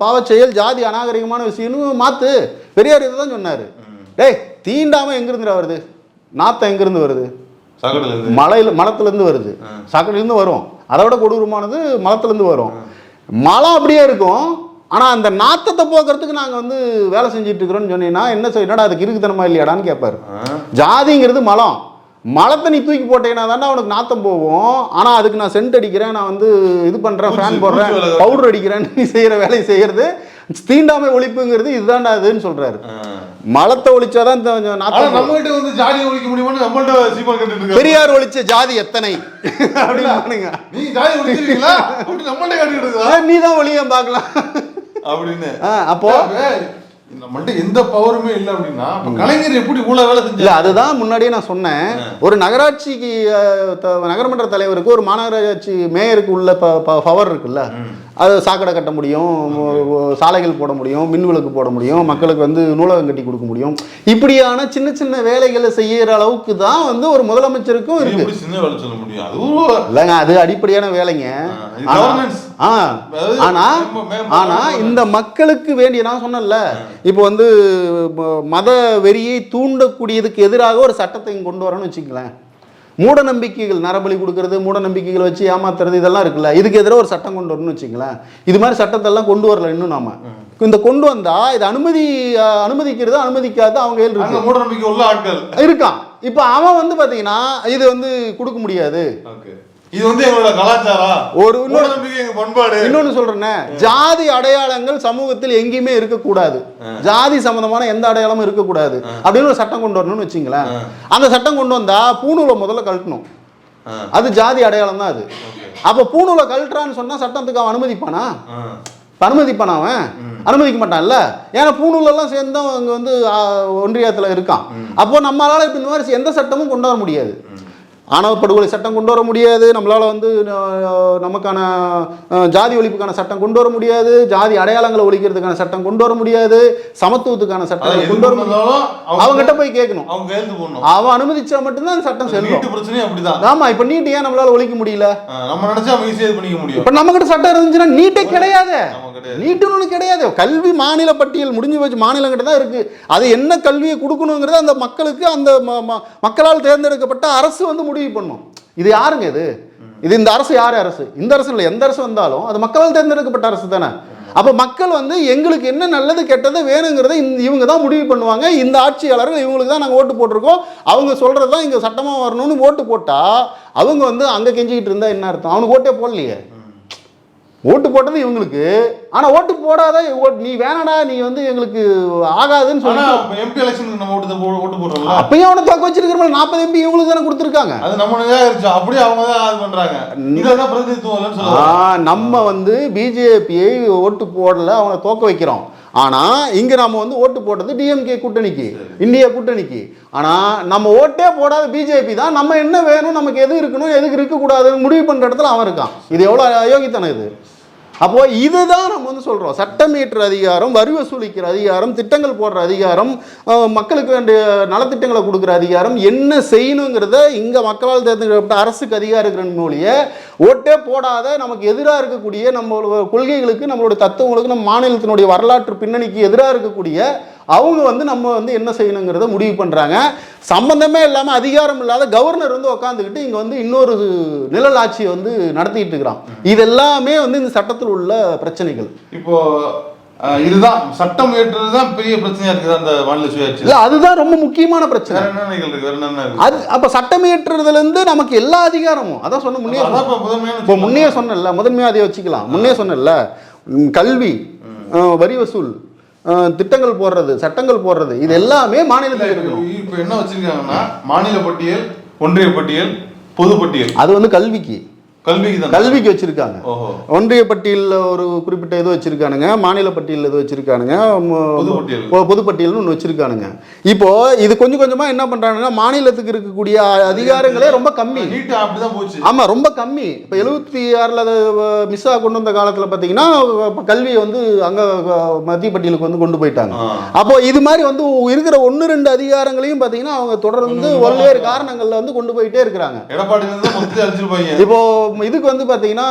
பாவச் செயல், ஜாதி அநாகரிகமான விஷயம்னு மாத்து. பெரியார் இதை தான் சொன்னார். டேய், தீண்டாமை எங்கிருந்து வருது? நாத்தம் எங்கிருந்து வருது? மலத்திலேருந்து வருது, சாக்கடையிலேருந்து வரும். அதை விட கொடூரமானது மலத்திலேருந்து வரும். மலம் அப்படியே இருக்கும், ஆனால் அந்த நாத்தத்தை போக்குறதுக்கு நாங்கள் வந்து வேலை செஞ்சுட்டு இருக்கிறோம்னு சொன்னீங்கன்னா என்னடா அதுக்கு இருக்குத்தனமா இல்லையாடான்னு கேட்பாரு. ஜாதிங்கிறது மலம், மலத்தை நீ தூக்கி போட்டேன்னா தானே அவனுக்கு நாத்தம் போகும். ஆனால் அதுக்கு நான் சென்ட் அடிக்கிறேன், நான் வந்து இது பண்ணுறேன், ஃபேன் போடுறேன், பவுடர் அடிக்கிறேன்னு நீ செய்கிற வேலையை செய்கிறது தீண்டாமை ஒழிப்புங்கிறது இதுதான்டா அதுன்னு சொல்றாரு. மலத்தை ஒழிச்சாதான் இந்த நம்மகிட்ட வந்து ஜாதி ஒழிக்க முடியுமான்னு நம்மள்ட்ட சீமான் கேட்டுட்டு பெரியார் ஒழிச்ச ஜாதி எத்தனை அப்படின்னு நீ ஜாதி ஒழிச்சிருக்கீங்களா அப்படி நம்மள்ட்ட கேட்டுக்கிட்டு நீ தான் ஒழிய பார்க்கலாம் அப்படின்னு. அப்போ நம்மள்ட்ட எந்த பவருமே இல்லை அப்படின்னா கலைஞர் எப்படி இவ்வளவு வேலை செஞ்சு? இல்லை, அதுதான் முன்னாடியே நான் சொன்னேன். ஒரு நகராட்சிக்கு நகரமன்ற தலைவருக்கு ஒரு மாநகராட்சி மேயருக்கு உள்ள பவர் இருக்குல்ல, அது சாக்கடை கட்ட முடியும், சாலைகள் போட முடியும், மின் விளக்கு போட முடியும், மக்களுக்கு வந்து நூலகம் கட்டி கொடுக்க முடியும். இப்படியான சின்ன சின்ன வேலைகளை செய்யற அளவுக்கு தான் வந்து ஒரு முதலமைச்சருக்கும் இருக்கு. சின்ன வேலை சொல்ல முடியும் அது இல்லைங்க, அது அடிப்படையான வேலைங்க. ஆனா இந்த மக்களுக்கு வேண்டிய நான் சொன்னேன்ல, இப்போ வந்து மத வெறியை தூண்டக்கூடியதுக்கு எதிராக ஒரு சட்டத்தை கொண்டு வரணும்னு வச்சுக்கலாம். மூட நம்பிக்கைகள், நரபலி கொடுக்கறது, மூட நம்பிக்கைகளை வச்சு ஏமாத்துறது, இதெல்லாம் இருக்குல்ல, இதுக்கு எதிராக ஒரு சட்டம் கொண்டு வரணும்னு வச்சுங்களேன். இது மாதிரி சட்டத்தெல்லாம் கொண்டு வரல இன்னும். நாம இந்த கொண்டு வந்தா இது அனுமதிக்கிறது அனுமதிக்காது அவங்க மூட நம்பிக்கை உள்ள ஆட்கள் இருக்கான். இப்போ அவன் வந்து பாத்தீங்கன்னா இது வந்து கொடுக்க முடியாது, இது வந்து எங்களோட கலாச்சாரம், ஒரு பண்பாடு. இன்னொன்னு சொல்றேன், ஜாதி அடையாளங்கள் சமூகத்தில் எங்கேயுமே இருக்கக்கூடாது, ஜாதி சம்பந்தமான எந்த அடையாளமும் இருக்கக்கூடாது அப்படின்னு ஒரு சட்டம் கொண்டு வரணும்னு வச்சுங்களேன். அந்த சட்டம் கொண்டு வந்தா பூணூலை முதல்ல கழட்டணும், அது ஜாதி அடையாளம் தான் அது. அப்ப பூணூலை கழட்டுறான்னு சொன்னா சட்டத்துக்கு அவன் அனுமதிப்பானா? அவன் அனுமதிக்க மாட்டான்ல. ஏன்னா பூணூலெல்லாம் சேர்ந்து அங்க வந்து ஒன்றியத்துல இருக்கான். அப்போ நம்மளால இப்ப இந்த மாதிரி எந்த சட்டமும் கொண்டு வர முடியாது. ஆணவ படுகொலை சட்டம் கொண்டு வர முடியாது, நம்மளால வந்து நமக்கான ஜாதி ஒழிப்புக்கான சட்டம் கொண்டு வர முடியாது, ஜாதி அடையாளங்களை ஒழிக்கிறதுக்கான சட்டம் கொண்டு வர முடியாது, சமத்துவத்துக்கான சட்டம் கொண்டு வர முடியாது. அவங்ககிட்ட போய் கேட்கணும், அவன் அனுமதிச்சா மட்டும்தான் அந்த சட்டம் செல்லும். ஆமா, இப்ப நீட் ஏன் நம்மளால ஒழிக்க முடியல? நம்ம நினைச்சா ஈஸியா பண்ணிக்க முடியும். இப்ப நம்ம கிட்ட சட்டம் இருந்துச்சுன்னா நீட்டே கிடையாது, நீட்டுன்னு ஒண்ணு கிடையாது. கல்வி மாநில பட்டியல் முடிஞ்சு போச்சு, மாநிலம் கிட்ட தான் இருக்கு. அது என்ன கல்வியை கொடுக்கணுங்கிறது அந்த மக்களுக்கு அந்த மக்களால் தேர்ந்தெடுக்கப்பட்ட அரசு வந்து முடிவு பண்ணும். இது யாருங்க இது இந்த அரசு யார் அரசு? இந்த அரசு இல்லை, எந்த அரசு வந்தாலும் அது மக்களால் தேர்ந்தெடுக்கப்பட்ட அரசு தானே. அப்போ மக்கள் வந்து எங்களுக்கு என்ன நல்லது கெட்டது வேணுங்கிறத இவங்க தான் முடிவு பண்ணுவாங்க. இந்த ஆட்சியாளர்கள் இவங்களுக்கு தான் நாங்கள் ஓட்டு போட்டிருக்கோம், அவங்க சொல்கிறது தான் இங்கே சட்டமாக வரணும்னு ஓட்டு போட்டால் அவங்க வந்து அங்கே கெஞ்சிக்கிட்டு இருந்தால் என்ன அர்த்தம்? அவனுக்கு ஓட்டே போடலையே, ஓட்டு போட்டது இவங்களுக்கு. ஆனா ஓட்டு போடாத நீ வேணடா, நீ வந்து எங்களுக்கு ஆகாதுன்னு சொல்லி எம்பி எலெக்ஷனுக்கு நம்ம ஓட்டு போடுறோம்ல, அப்பயும் அவனை தக்க வச்சிருக்கிற 40 எம்பி இவங்களுக்கு தானே கொடுத்துருக்காங்க. அது நம்ம அப்படியே அவங்க தான் அது பண்றாங்க. இதெல்லாம் பிரதிநிதித்துவம் சொல்லுவாங்க. நம்ம வந்து பிஜேபியை ஓட்டு போடல, அவனை தோக்க வைக்கிறோம். ஆனா இங்க நம்ம வந்து ஓட்டு போட்டது டிஎம்கே கூட்டணிக்கு, இந்தியா கூட்டணிக்கு. ஆனா நம்ம ஓட்டே போடாத பிஜேபி தான் நம்ம என்ன வேணும், நமக்கு எது இருக்கணும், எதுக்கு இருக்கக்கூடாதுன்னு முடிவு பண்ற இடத்துல அவன் இருக்கான். இது எவ்வளவு அயோக்கியத்தனம் இது. அப்போ இதுதான் நம்ம வந்து சொல்றோம், சட்டம் இயற்ற அதிகாரம், வரி வசூலிக்கிற அதிகாரம், திட்டங்கள் போடுற அதிகாரம், மக்களுக்கு வேண்டிய நலத்திட்டங்களை கொடுக்குற அதிகாரம், என்ன செய்யணுங்கிறத இங்க மக்களால் தேர்ந்தெடுக்கப்பட்ட அரசுக்கு அதிகாரம் இருக்கிற மொழிய ஓட்டே போடாத நமக்கு எதிராக இருக்கக்கூடிய நம்மளோட கொள்கைகளுக்கு, நம்மளோட தத்துவங்களுக்கு, நம்ம மாநிலத்தினுடைய வரலாற்று பின்னணிக்கு எதிராக இருக்கக்கூடிய அவங்க வந்து நம்ம வந்து என்ன செய்யணுங்கிறத முடிவு பண்றாங்க. சம்பந்தமே இல்லாம அதிகாரம் இல்லாத கவர்னர் வந்து உட்காந்துக்கிட்டு இங்க வந்து இன்னொரு நிழல் ஆட்சியை வந்து நடத்திட்டு இருக்கிறான். இது எல்லாமே வந்து இந்த சட்டத்தில் உள்ள பிரச்சனைகள். இப்போ இதுதான் சட்டம் ஏற்றுறதுதான் பெரிய பிரச்சனையா இருக்குது அந்த மாநில சுயாட்சி. இல்ல, அதுதான் ரொம்ப முக்கியமான பிரச்சனை. அது அப்ப சட்டம் ஏற்றுறதுல இருந்து நமக்கு எல்லா அதிகாரமும், அதான் சொன்ன முன்னே சொன்னல, முதன்மையா அதை வச்சுக்கலாம். முன்னே சொன்னல, கல்வி, வரி வசூல், திட்டங்கள் போடுறது, சட்டங்கள் போடுறது, இது எல்லாமே மாநிலத்தில் இருக்கணும். இப்போ என்ன வச்சிருக்காங்கன்னா மாநில பட்டியல், ஒன்றிய பட்டியல், பொது பட்டியல். அது வந்து கல்விக்கு வச்சிருக்காங்க. ஒன்றிய பட்டியலில் ஒரு குறிப்பிட்ட இது வச்சிருக்கானுங்க, மாநில பட்டியல் இது வச்சிருக்கானுங்க, பொது பட்டியல்னு ஒன்று வச்சிருக்கானுங்க. இப்போ இது கொஞ்சம் கொஞ்சமா என்ன பண்றாங்கன்னா மாநிலத்துக்கு இருக்கக்கூடிய அதிகாரங்களே ரொம்ப கம்மி. ஆமா, ரொம்ப கம்மி. இப்போ 76ல் அதை மிஸ்ஸா கொண்டு வந்த காலத்தில் பார்த்தீங்கன்னா கல்வியை வந்து அங்க மத்திய பட்டியலுக்கு வந்து கொண்டு போயிட்டாங்க. அப்போ இது மாதிரி வந்து இருக்கிற 1-2 அதிகாரங்களையும் பார்த்தீங்கன்னா அவங்க தொடர்ந்து பல்வேறு காரணங்கள்ல வந்து கொண்டு போயிட்டே இருக்கிறாங்க. இப்போ இதுக்கு வந்து பாத்தீங்கன்னா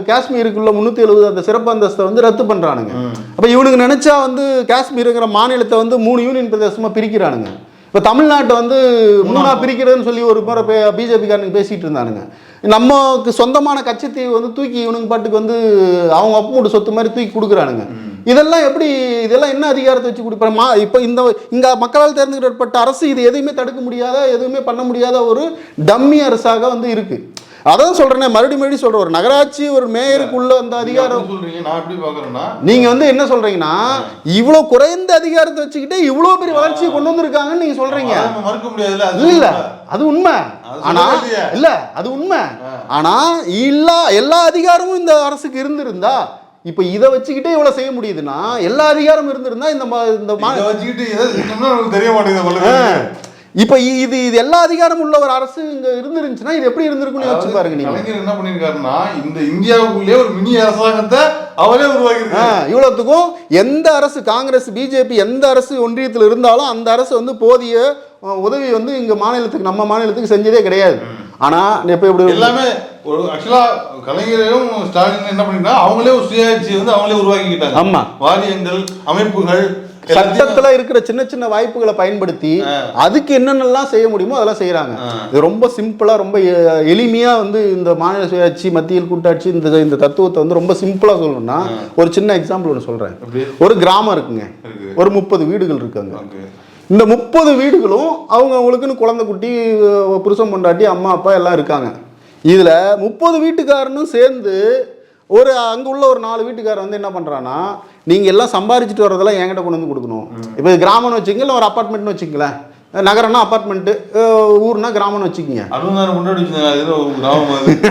காஷ்மீருக்குள்ள 370 அந்த சிறப்பு அந்தஸ்தை வந்து ரத்து பண்றானுங்க. அப்ப இவனுக்கு நினைச்சா வந்து காஷ்மீருங்கிற மாநிலத்தை வந்து 3 யூனியன் பிரதேசமா பிரிக்கிறானுங்க. இப்ப தமிழ்நாட்டை வந்து 3ஆ பிரிக்கிறதுன்னு சொல்லி ஒரு முறை பிஜேபி காரனுக்கு பேசிட்டு இருந்தானுங்க. நமக்கு சொந்தமான கட்சித்தீவு வந்து தூக்கி இவனுக்கு பாட்டுக்கு வந்து அவங்க அப்பமோட சொத்து மாதிரி தூக்கி கொடுக்குறானுங்க. இதெல்லாம் எப்படி, இதெல்லாம் என்ன அதிகாரத்தை வச்சு கொடுப்பாங்க? இப்போ இங்க மக்களால் தேர்ந்தெடுக்கப்பட்ட அரசு இது எதையுமே தடுக்க முடியாத, எதுவுமே பண்ண முடியாத ஒரு டம்மி அரசாக வந்து இருக்கு. அதான் சொல்றேன், மறுபடியும் சொல்றேன், ஒரு நகராட்சி ஒரு மேயருக்குள்ள அந்த அதிகாரம் சொல்றீங்க. நான் எப்படி பாக்குறேன்னா, நீங்க வந்து என்ன சொல்றீங்கன்னா இவ்வளவு குறைந்த அதிகாரத்தை வச்சுக்கிட்டு இவ்வளவு பெரிய வளர்ச்சியை கொண்டு வந்திருக்காங்கன்னு நீங்க சொல்றீங்க. மறுக்க முடியாதுல்ல. இல்ல அது உண்மை. ஆனா இல்ல அது உண்மை. ஆனா எல்லா அதிகாரமும் இந்த அரசுக்கு இருந்திருந்தா இப்ப இதை வச்சுக்கிட்டே இவ்வளவு செய்ய முடியுதுன்னா, எல்லா அதிகாரமும் இருந்திருந்தா இந்த வச்சுக்கிட்டு தெரிய மாட்டேங்குது. இப்ப இது எல்லா அதிகாரமும் உள்ள ஒரு அரசு இங்க இருந்துருந்துச்சுன்னா இது எப்படி இருந்திருக்குன்னு யோசிச்சு பாருங்க. நீங்க கலைஞர் என்ன பண்ணிருக்காருன்னா, இந்த இந்தியாவுக்குள்ளே ஒரு மினி அரசாங்கத்தை அவரே உருவாக்கிருக்காரு. இவ்வளவுக்கும் எந்த அரசு, காங்கிரஸ் பிஜேபி எந்த அரசு ஒன்றியத்தில் இருந்தாலும் அந்த அரசு வந்து போதிய உதவி வந்து இங்க மாநிலத்துக்கு, நம்ம மாநிலத்துக்கு செஞ்சதே கிடையாது. ஆனா இப்ப எப்படி எல்லாமே ஒரு ஆக்சுவலா கலைஞரும் ஸ்டாலின் என்ன பண்ணிருக்கா, அவங்களே ஒரு சுயாட்சி வந்து அவங்களே உருவாக்கிக்கிட்டாங்க. ஆமா, வாரியங்கள், அமைப்புகள், சட்டத்துல இருக்கிற சின்ன சின்ன வாய்ப்புகளை பயன்படுத்தி அதுக்கு என்னென்னலாம் செய்ய முடியுமோ அதெல்லாம் செய்யறாங்க. இது ரொம்ப சிம்பிளா, ரொம்ப எளிமையா வந்து இந்த மாநில சுயாட்சி, மத்தியில் கூட்டாட்சி, இந்த தத்துவத்தை வந்து ரொம்ப சிம்பிளா சொல்லணும்னா ஒரு சின்ன எக்ஸாம்பிள் ஒன்று சொல்றேன். ஒரு கிராமம் இருக்குங்க, ஒரு 30 வீடுகள் இருக்காங்க. இந்த 30 வீடுகளும் அவங்களுக்குன்னு குழந்தை குட்டி, புருஷன் பொண்டாட்டி, அம்மா அப்பா எல்லாம் இருக்காங்க. இதுல 30 வீட்டுக்காரனும் சேர்ந்து அங்கே உள்ள ஒரு 4 வீட்டுக்காரர் வந்து என்ன பண்ணுறான்னா, நீங்கள் எல்லாம் சம்பாரிச்சிட்டு வரதெல்லாம் என்கிட்ட கொண்டு வந்து கொடுக்கணும். இப்போ கிராமம்னு வச்சுக்கங்க, இல்லை ஒரு அப்பார்ட்மெண்ட்னு வச்சுங்களேன், நகரம்னா அப்பார்ட்மெண்ட்டு, ஊர்னா கிராமம்னு வச்சுக்கிங்க.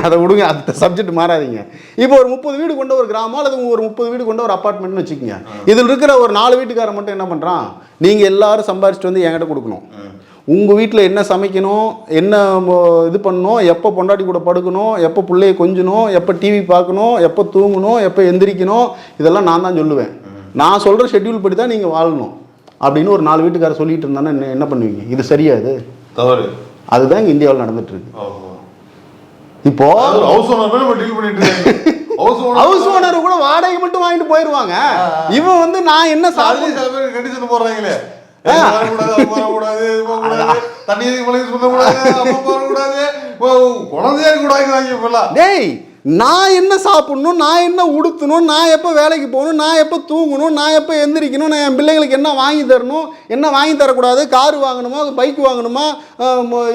அதை விடுங்க, அந்த சப்ஜெக்ட் மாறாதீங்க. இப்போ ஒரு 30 வீடு கொண்ட ஒரு கிராமம் அல்லது ஒரு 30 வீடு கொண்ட ஒரு அப்பார்ட்மெண்ட்னு வச்சுக்கிங்க. இதில் இருக்கிற ஒரு 4 வீட்டுக்காரர் மட்டும் என்ன பண்ணுறான், நீங்கள் எல்லாரும் சம்பாரிச்சிட்டு வந்து என்கிட்ட கொடுக்கணும். உங்கள் வீட்டில் என்ன சமைக்கணும், என்ன இது பண்ணணும், எப்போ பொண்டாட்டி கூட படுக்கணும், எப்போ பிள்ளைய கொஞ்சணும், எப்போ டிவி பார்க்கணும், எப்போ தூங்கணும், எப்போ எந்திரிக்கணும், இதெல்லாம் நான் தான் சொல்லுவேன். நான் சொல்கிற ஷெட்யூல் படி தான் நீங்கள் வாழணும் அப்படின்னு ஒரு 4 வீட்டுக்காரர் சொல்லிட்டு இருந்தானே என்ன பண்ணுவீங்க? இது சரியா? இது தவறு. அதுதான் இங்கே இந்தியாவில் நடந்துட்டு இருக்கு. இப்போ ஹவுஸ் ஓனர் கூட வாடகை மட்டும் வாங்கிட்டு போயிடுவாங்க. இவன் வந்து நான் என்ன கண்டிஷன் போடுறாங்களே, நான் என்ன சாப்பிடணும், நான் என்ன உடுத்தணும், நான் எப்போ வேலைக்கு போகணும், நான் எப்போ தூங்கணும், நான் எப்போ எந்திரிக்கணும், நான் என் பிள்ளைங்களுக்கு என்ன வாங்கி தரணும், என்ன வாங்கி தரக்கூடாது, கார் வாங்கணுமா, பைக் வாங்கணுமா,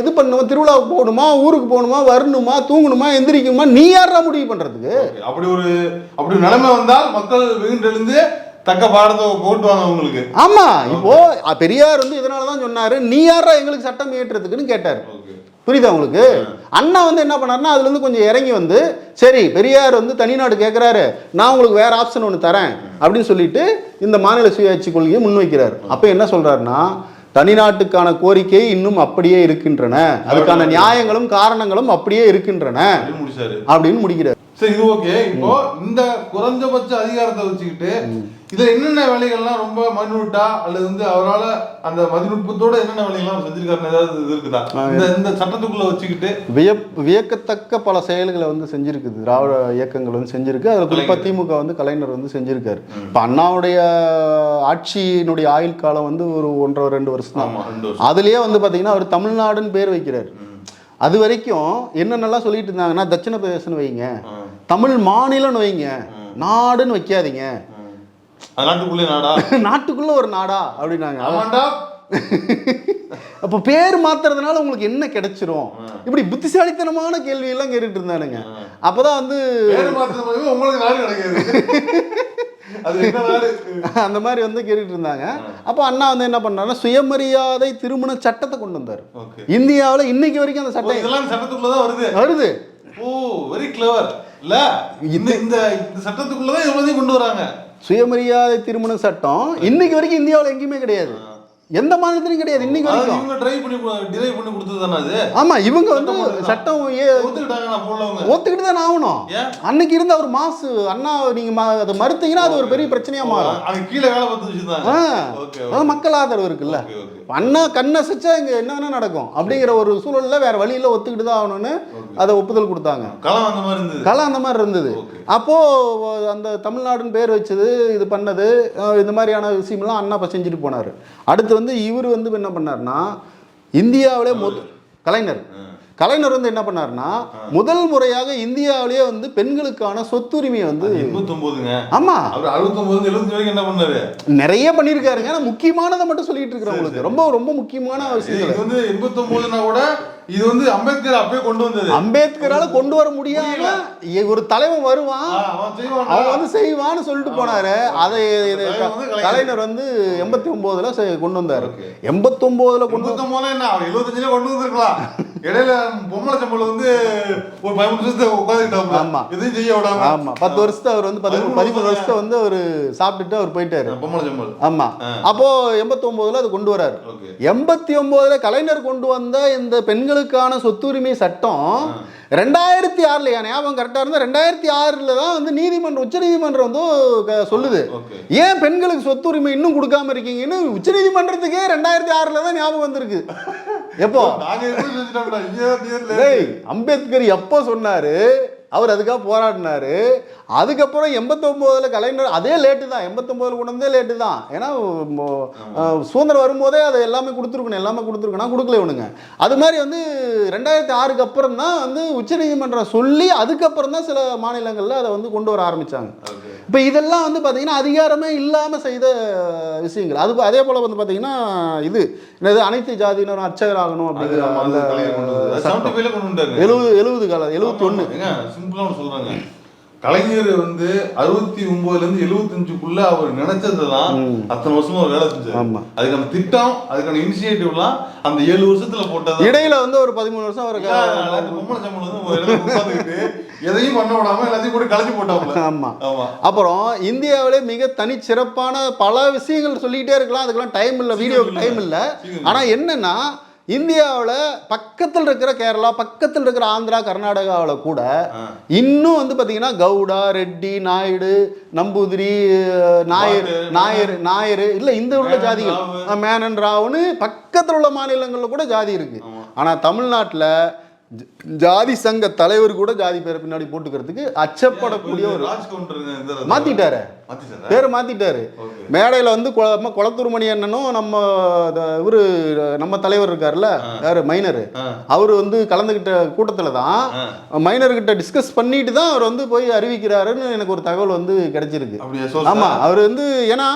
இது பண்ணணுமா, திருவிழாவுக்கு போகணுமா, ஊருக்கு போகணுமா, வரணுமா, தூங்கணுமா, எந்திரிக்கணுமா, நீ யாரா முடிவு பண்றதுக்கு? அப்படி நிலைமை வந்தால் மக்கள் வெகுண்டெழுந்து தக்க பாடத்தை போட்டுவாங்க உங்களுக்கு. ஆமா, இப்போ பெரியார் வந்து இதனாலதான் சொன்னாரு, நீ யாரா எங்களுக்கு சட்டம் இயற்றுறதுக்குன்னு கேட்டாரு. புரியுதா உங்களுக்கு? அண்ணா வந்து என்ன பண்ணாருன்னா அதுல இருந்து கொஞ்சம் இறங்கி வந்து, சரி பெரியார் வந்து தனிநாடு கேட்கிறாரு, நான் உங்களுக்கு வேற ஆப்ஷன் ஒன்று தரேன் அப்படின்னு சொல்லிட்டு இந்த மாநில சுயாட்சி கொள்கையை முன்வைக்கிறார். அப்ப என்ன சொல்றாருன்னா, தனிநாட்டுக்கான கோரிக்கை இன்னும் அப்படியே இருக்கின்றன, அதுக்கான நியாயங்களும் காரணங்களும் அப்படியே இருக்கின்றன அப்படின்னு முடிக்கிறார். சரி, இது ஓகே. இப்போ இந்த குறைஞ்சபட்ச அதிகாரத்தை வச்சுக்கிட்டு இதுல என்னென்ன வேலைகள்லாம் ரொம்ப மதிநுட்பா அல்லது வந்து அவரால் அந்த மதிநுட்பத்தோட என்னென்ன வேலைகள்லாம் செஞ்சிருக்காருன்னு ஏதாவது இது இருக்குதா இந்த சட்டத்துக்குள்ள வச்சுக்கிட்டு? வியக்கத்தக்க பல செயல்களை வந்து செஞ்சிருக்குது திராவிட இயக்கங்கள் வந்து செஞ்சிருக்கு. அதில் குறிப்பாக திமுக வந்து கலைஞர் வந்து செஞ்சிருக்காரு. இப்போ அண்ணாவுடைய ஆட்சியினுடைய ஆயுள் காலம் வந்து ஒரு 1.5-2 வருஷம் தான். அதுலயே வந்து பார்த்தீங்கன்னா அவர் தமிழ்நாடுன்னு பேர் வைக்கிறார். அது வரைக்கும் என்னென்னலாம் சொல்லிட்டு இருந்தாங்கன்னா, தட்சிண பிரதேசன்னு வைங்க, தமிழ் மாநிலம்னு வைங்க, நாடுன்னு வைக்காதீங்க, நாட்டுக்குள்ள ஒரு நாடா அப்படின்னாங்க. அப்ப பேர் மாத்துறதுனால உங்களுக்கு என்ன கிடைச்சிரும்? இப்படி புத்திசாலித்தனமான கேள்வி எல்லாம் கேட்டுட்டு இருந்தானுங்க. அப்பதான் வந்து அந்த மாதிரி வந்து கேட்டுட்டு இருந்தாங்க. அப்போ அண்ணா வந்து என்ன பண்ணாருன்னா, சுயமரியாதை திருமண சட்டத்தை கொண்டு வந்தார். இந்தியாவில் இன்னைக்கு வரைக்கும் அந்த சட்டம் சட்டத்துக்குள்ளதான் வருது. ஓ, வெரி கிளவர் இல்ல? இந்த சட்டத்துக்குள்ளதான் எவ்வளவு கொண்டு வராங்க. சுயமரியாதை திருமண சட்டம் இன்னைக்கு வரைக்கும் இந்தியாவில் எங்கேயுமே கிடையாது, எந்த மாநிலத்திலும் கிடையாது இன்னைக்கு வரைக்கும். இவங்க ட்ரை பண்ணி டிரைவ் பண்ணி கொடுத்தது தானே அது. ஆமா, இவங்க வந்து சட்டம் ஒத்துக்கிட்டு தான் ஆகணும். அன்னைக்கு இருந்த ஒரு மாசு அண்ணா, நீங்க அதை மறுத்தீங்கன்னா அது ஒரு பெரிய பிரச்சனையா மாறும். கீழே வேலை பார்த்து வச்சிருந்தாங்க. மக்கள் ஆதரவு இருக்குல்ல, அண்ணா கண்ணசைச்சா இங்க என்ன நடக்கும் அப்படிங்கிற ஒரு சூழல்ல வேற வழியில ஒத்துக்கிட்டு தான் ஆகணும்னு அதை ஒப்புதல் கொடுத்தாங்க. களம் அந்த மாதிரி இருந்தது. அப்போ அந்த தமிழ்நாடுன்னு பேர் வச்சது, இது பண்ணது, இந்த மாதிரியான விஷயம்லாம் அண்ணா இப்போ செஞ்சுட்டு போனார். அடுத்து வந்து இவர் வந்து என்ன பண்ணார்னா, இந்தியாவிலே கலைஞர் கலைஞர் வந்து என்ன பண்ணாருன்னா முதல் முறையாக இந்தியாவிலேயே வந்து பெண்களுக்கான சொத்துரிமையை வந்து 89ங்க. ஆமா அவர் 69 75 வரைக்கும் என்ன பண்ணாரு? நிறைய பண்ணியிருக்காருங்க. ஆனா முக்கியமானதை மட்டும் சொல்லிட்டு இருக்கிறவங்களுக்கு ரொம்ப ரொம்ப முக்கியமான விஷயம். இது வந்து 89னா கூட இது வந்து அம்பேத்கர் அப்பவே கொண்டு வந்தது. அம்பேத்கரால கொண்டு வர முடியாம ஒரு தலைவன் வருவான், அவன் வந்து செய்வான்னு சொல்லிட்டு போனாரு. அதை கலைஞர் வந்து 89ல கொண்டு வந்தாரு. 89ல கொண்டு என்ன 75ல கொண்டு வந்திருக்கலாம். இடையில பொம்மலை சம்பளம் வந்து ஒரு 15 வருஷத்தை உட்காந்துக்கிட்டாங்க. ஆமா, எதையும் செய்ய விடாம. ஆமா, 10 வருஷத்தை அவர் வந்து 13 வருஷத்தை வந்து அவர் சாப்பிட்டுட்டு அவர் போயிட்டாரு பொம்மலை சம்பளம். ஆமா, அப்போ 89ல அது கொண்டு வராரு. 89ல கலைஞர் கொண்டு வந்த இந்த பெண்களுக்கான சொத்துரிமை சட்டம் 2006 ஞாபகம் கரெக்டா இருந்தா 2006 தான் வந்து நீதிமன்றம் உச்ச நீதிமன்றம் வந்து சொல்லுது ஏன் பெண்களுக்கு சொத்துரிமை இன்னும் கொடுக்காம இருக்கீங்கன்னு. உச்ச நீதிமன்றத்துக்கே 2006 தான் ஞாபகம் வந்திருக்கு. எப்போ அம்பேத்கர் எப்போ சொன்னாரு, அவர் அதுக்காக போராடினாரு. அதுக்கப்புறம் 89ல கலைஞர் அதே லேட்டு தான், 89ல கொண்டு வந்தே லேட்டு தான். ஏன்னா சுதந்திரம் வரும்போதே அதை எல்லாமே கொடுத்துருக்கணும், கொடுக்கல இவனுங்க. அது மாதிரி வந்து 2006க்கு அப்புறம் தான் வந்து உச்சநீதிமன்றம் சொல்லி அதுக்கப்புறம் தான் சில மாநிலங்களில் அதை வந்து கொண்டு வர ஆரம்பித்தாங்க. இப்போ இதெல்லாம் வந்து பார்த்தீங்கன்னா அதிகாரமே இல்லாமல் செய்த விஷயங்கள். அது அதே போல் வந்து பார்த்தீங்கன்னா இது என்னது அனைத்து ஜாதியினரும் அர்ச்சகராகணும் அப்படிங்கிற அந்த 70 காலம் 71 சொல்றாங்க. கலைஞர் வந்து 69ல இருந்து 75க்குள்ள அவர் நினைச்சதுதான் அத்தனை வருஷமா ஒரு வேலை செஞ்சாரு. அதுக்கான திட்டம், அதுக்கான இனிஷியேட்டிவ்லாம் அந்த 7 வருஷத்துல போட்டது. இடையில வந்து ஒரு 13 வருஷம் அவருக்கு பொம்மலை சம்பளம் வந்து ஒரு இடத்துல உட்கார்ந்துக்கிட்டு எதையும் பண்ண விடாம எல்லாத்தையும் கூட கலைச்சு போட்டாங்க. ஆமா. அப்புறம் இந்தியாவிலே மிக தனிச்சிறப்பான பல விஷயங்கள் சொல்லிக்கிட்டே இருக்கலாம், அதுக்கெல்லாம் டைம் இல்லை, வீடியோக்கு டைம் இல்லை. ஆனா என்னன்னா இந்தியாவில் பக்கத்தில் இருக்கிற கேரளா, பக்கத்தில் இருக்கிற ஆந்திரா, கர்நாடகாவில் கூட இன்னும் வந்து பார்த்தீங்கன்னா கவுடா, ரெட்டி, நாயுடு, நம்பூதிரி, நாயர் இல்லை இந்த உள்ள ஜாதிகள், மேனன், ராவுன்னு பக்கத்தில் உள்ள மாநிலங்களில் கூட ஜாதி இருக்கு. ஆனால் தமிழ்நாட்டில் ஜாதி சங்க தலைவர் கூட ஜாதி பேரை பின்னாடி போட்டுக்கிறதுக்கு அச்சப்படக்கூடிய ஒரு மாத்திட்டாரு, பேரை மாத்திட்டாரு. மேடையில் வந்து குளத்தூர் மணி அண்ணனும் நம்ம தலைவர் இருக்காருல்ல யாரு மைனர், அவர் வந்து கலந்துகிட்ட கூட்டத்தில் தான் மைனர்கிட்ட டிஸ்கஸ் பண்ணிட்டு தான் அவர் வந்து போய் அறிவிக்கிறாருன்னு எனக்கு ஒரு தகவல் வந்து கிடைச்சிருக்கு. ஆமா, அவர் வந்து ஏன்னா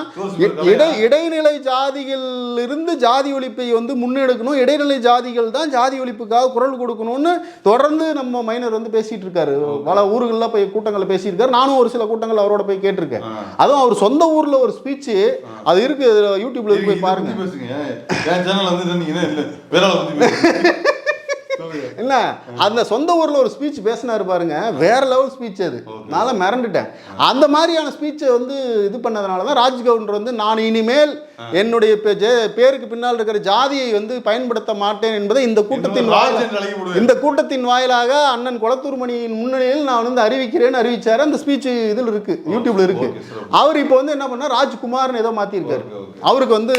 இடைநிலை ஜாதிகள் இருந்து ஜாதி ஒழிப்பை வந்து முன்னெடுக்கணும், இடைநிலை ஜாதிகள் தான் ஜாதி ஒழிப்புக்காக குரல் கொடுக்கணும்னு தொடர்ந்து நம்ம மைனர் வந்து பேசிட்டு இருக்காரு. பல ஊர்களில் போய் கூட்டங்களில் பேசியிருக்காரு. நானும் ஒரு சில கூட்டங்கள் அவரோட போய் கேட்டிருக்கேன். அதுவும் அவர் சொந்த ஊர்ல ஒரு ஸ்பீச் அது இருக்கு, யூடியூப்ல இருக்கு, போய் பாருங்க. என்ன அந்த சொந்த ஊர்ல ஒரு ஸ்பீச் பேசினாரு பாருங்க, வேற லெவல் ஸ்பீச். அது நான் மிரண்டுட்டேன். அந்த மாதிரியான ஸ்பீச்சை வந்து இது பண்ணதுனாலதான் ராஜ்கவுண்டர் வந்து நான் இனிமேல் என்னுடைய பேருக்கு பின்னால் இருக்கிற ஜாதியை வந்து பயன்படுத்த மாட்டேன் என்பதை இந்த கூட்டத்தின் வாயிலாக அண்ணன் குளத்தூர்மணியின் முன்னிலையில் நான் வந்து அறிவிச்சாரு. அந்த ஸ்பீச் இதில் இருக்கு, யூடியூப்ல இருக்கு. அவர் இப்போ வந்து என்ன பண்ணா ராஜ்குமார்னு ஏதோ மாத்திருக்காரு. அவருக்கு வந்து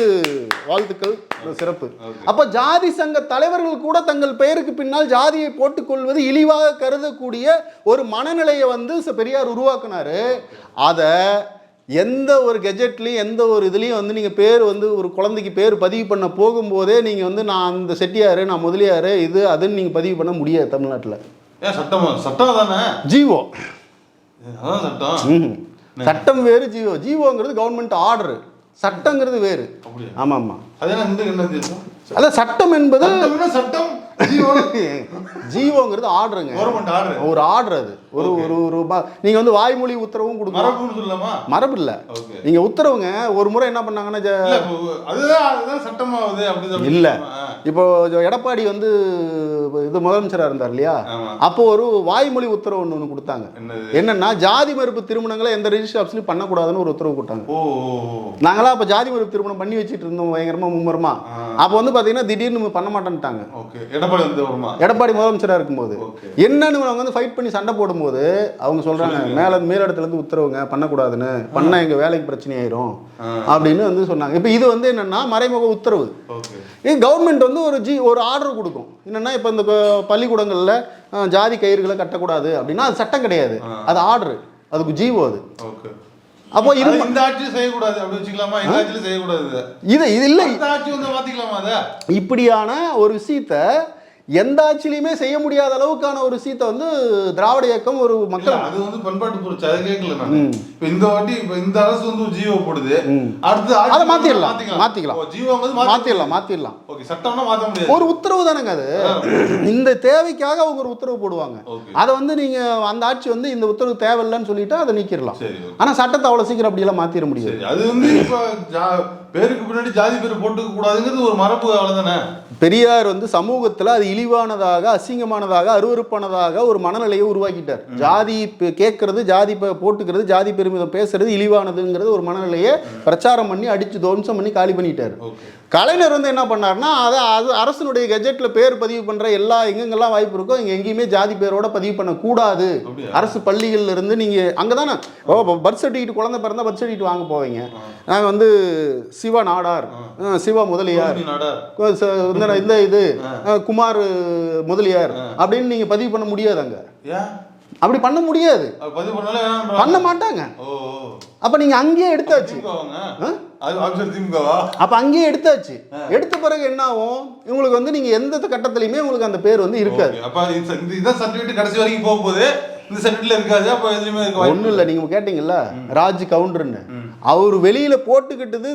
வாழ்த்துக்கள், சிறப்பு. அப்ப ஜாதி சங்க தலைவர்கள் கூட தங்கள் பெயருக்கு பின்னால் ஜாதியை போட்டுக்கொள்வது இழிவாக கருதக்கூடிய ஒரு மனநிலையை வந்து பெரியார் உருவாக்குனாரு. அதை எந்த ஒரு கெஜெட்லையும் எந்த ஒரு இதுலையும் வந்து நீங்கள் பேர் வந்து ஒரு குழந்தைக்கு பேர் பதிவு பண்ண போகும்போதே நீங்கள் வந்து நான் அந்த செட்டியார், நான் முதலியார், இது அதுன்னு நீங்கள் பதிவு பண்ண முடியாது தமிழ்நாட்டில். சட்டம் தானே, ஜீவோ சட்டம் வேறு, ஜீவோங்கிறது கவர்மெண்ட் ஆர்டர், சட்டங்கிறது வேறு. ஆமாம் ஆமாம், அதான் சட்டம் என்பது சட்டம், ஜீவோங்கிறது ஆர்டருங்க, ஒரு ஆர்டர். அது ஒரு ஒரு நீங்க வந்து வாய்மொழி உத்தரவும் கொடுக்கலாம், மரபு இல்ல. நீங்க உத்தரவுங்க ஒரு முறை என்ன பண்ணாங்கன்னா இல்ல, இப்போ எடப்பாடி வந்து இது முதலமைச்சரா இருந்தார் இல்லையா, அப்போ ஒரு வாய்மொழி உத்தரவு ஒன்று கொடுத்தாங்க. என்னன்னா ஜாதி மறுப்பு திருமணங்களை எந்த ரெஜிஸ்டர் ஆஃபீஸ்லயும் பண்ணக்கூடாதுன்னு ஒரு உத்தரவு கொடுத்தாங்க. நாங்களா அப்ப ஜாதி மறுப்பு திருமணம் பண்ணி வச்சுட்டு இருந்தோம் பயங்கரமா மும்மரமா. அப்போ வந்து பாத்தீங்கன்னா திடீர்னு பண்ண மாட்டேன்ட்டாங்க. எடப்பாடி முதலமைச்சரா இருக்கும்போது என்னன்னு அவங்க வந்து ஃபைட் பண்ணி சண்டை போடும்போது அவங்க சொல்றாங்க மேலிடத்துல இருந்து உத்தரவுங்க பண்ணக்கூடாதுன்னு, பண்ணா எங்க வேலைக்கு பிரச்சனை ஆயிரும் அப்படின்னு வந்து சொன்னாங்க. இப்போ இது வந்து என்னன்னா மறைமுக உத்தரவு. கவர்மெண்ட் வந்து ஒரு ஆர்டர் கொடுக்கும். என்னன்னா இப்போ இந்த பள்ளிக்கூடங்கள்ல ஜாதி கயிறுகளை கட்டக்கூடாது அப்படின்னா அது சட்டம் கிடையாது, அது ஆர்டர், அதுக்கு ஜீவோ அது. அப்போ இது இந்த ஆட்சியில் செய்யக்கூடாது அப்படி வச்சுக்கலாமா, இந்த ஆட்சியில் செய்யக்கூடாது, இது இல்லை, இந்த ஆட்சி வந்து மாத்திக்கலாமா? அதை இப்படியான ஒரு விஷயத்த எந்த ஆட்சியிலையுமே செய்ய முடியாத அளவுக்கான ஒரு விஷயத்தை வந்து திராவிட இயக்கம் ஒரு மக்கள் அது வந்து பண்பாட்டு புரட்சி அதை கேட்கல நான். இப்போ இந்த வாட்டி இப்போ இந்த அரசு வந்து ஒரு ஜியோ போடுது, அடுத்து அதை மாத்திக்கலாம் ஜியோ மாத்திடலாம். ஓகே, சட்டம்னா மாற்ற முடியாது, ஒரு உத்தரவு தானேங்க அது. இந்த தேவைக்காக அவங்க ஒரு உத்தரவு போடுவாங்க. அதை வந்து நீங்க அந்த ஆட்சி வந்து இந்த உத்தரவு தேவையில்லைன்னு சொல்லிட்டு அதை நீக்கிடலாம். ஆனா சட்டத்தை அவ்வளவு சீக்கிரம் அப்படியெல்லாம் மாத்திர முடியாது. அது வந்து இப்போ பேருக்கு பின்னாடி ஜாதி பேர் போட்டுக்க கூடாதுங்கிறது ஒரு மரபு, அவ்வளவுதானே. பெரியார் வந்து சமூகத்துல அது இழிவானதாக, அசிங்கமானதாக, அருவருப்பானதாக ஒரு மனநிலையை உருவாக்கிட்டார். ஜாதி கேட்கறது, ஜாதி போட்டுக்கிறது, ஜாதி பெருமிதம் பேசுறது இழிவானதுங்கிறது ஒரு மனநிலையை பிரச்சாரம் பண்ணி அடிச்சு துவம்சம் பண்ணி காலி பண்ணிட்டார். கலைஞர் வந்து என்ன பண்ணார்னா, அதை அரசனுடைய கெஜெட்ல பேர் பதிவு பண்ற எல்லா எங்கெங்கெல்லாம் வாய்ப்பு இருக்கோ இங்க எங்கேயுமே ஜாதி பேரோட பதிவு பண்ணக்கூடாது. அரசு பள்ளிகள்ல இருந்து நீங்க அங்கதானே பர்த் சர்டிஃபிகேட், குழந்தை பிறந்தா பர்த் சர்டிஃபிகேட் வாங்க போவீங்க. நாங்க வந்து சிவா நாடார், சிவா முதலியார், இந்த இது குமார் முதலியார் அப்படின்னு நீங்க பதிவு பண்ண முடியாது. அங்க அப்படி பண்ண முடியாது, பண்ண மாட்டாங்க. அப்ப நீங்க அங்கேயே எடுத்தாச்சு. அப்ப அங்கேயே எடுத்தாச்சு. எடுத்த பிறகு என்ன ஆகும், உங்களுக்கு வந்து நீங்க எந்த கட்டத்திலயுமே உங்களுக்கு அந்த பேர் வந்து இருக்காது. கடைசி வரைக்கும் போகும்போது இந்த சர்டிஃபிகேட்ல இருக்காது. அப்ப எதுலயுமே இருக்க ஒண்ணும் இல்ல. நீங்க கேட்டீங்கல்ல ராஜ் கவுண்டர்னு, அவர் வெளியில போட்டுக்கிட்டது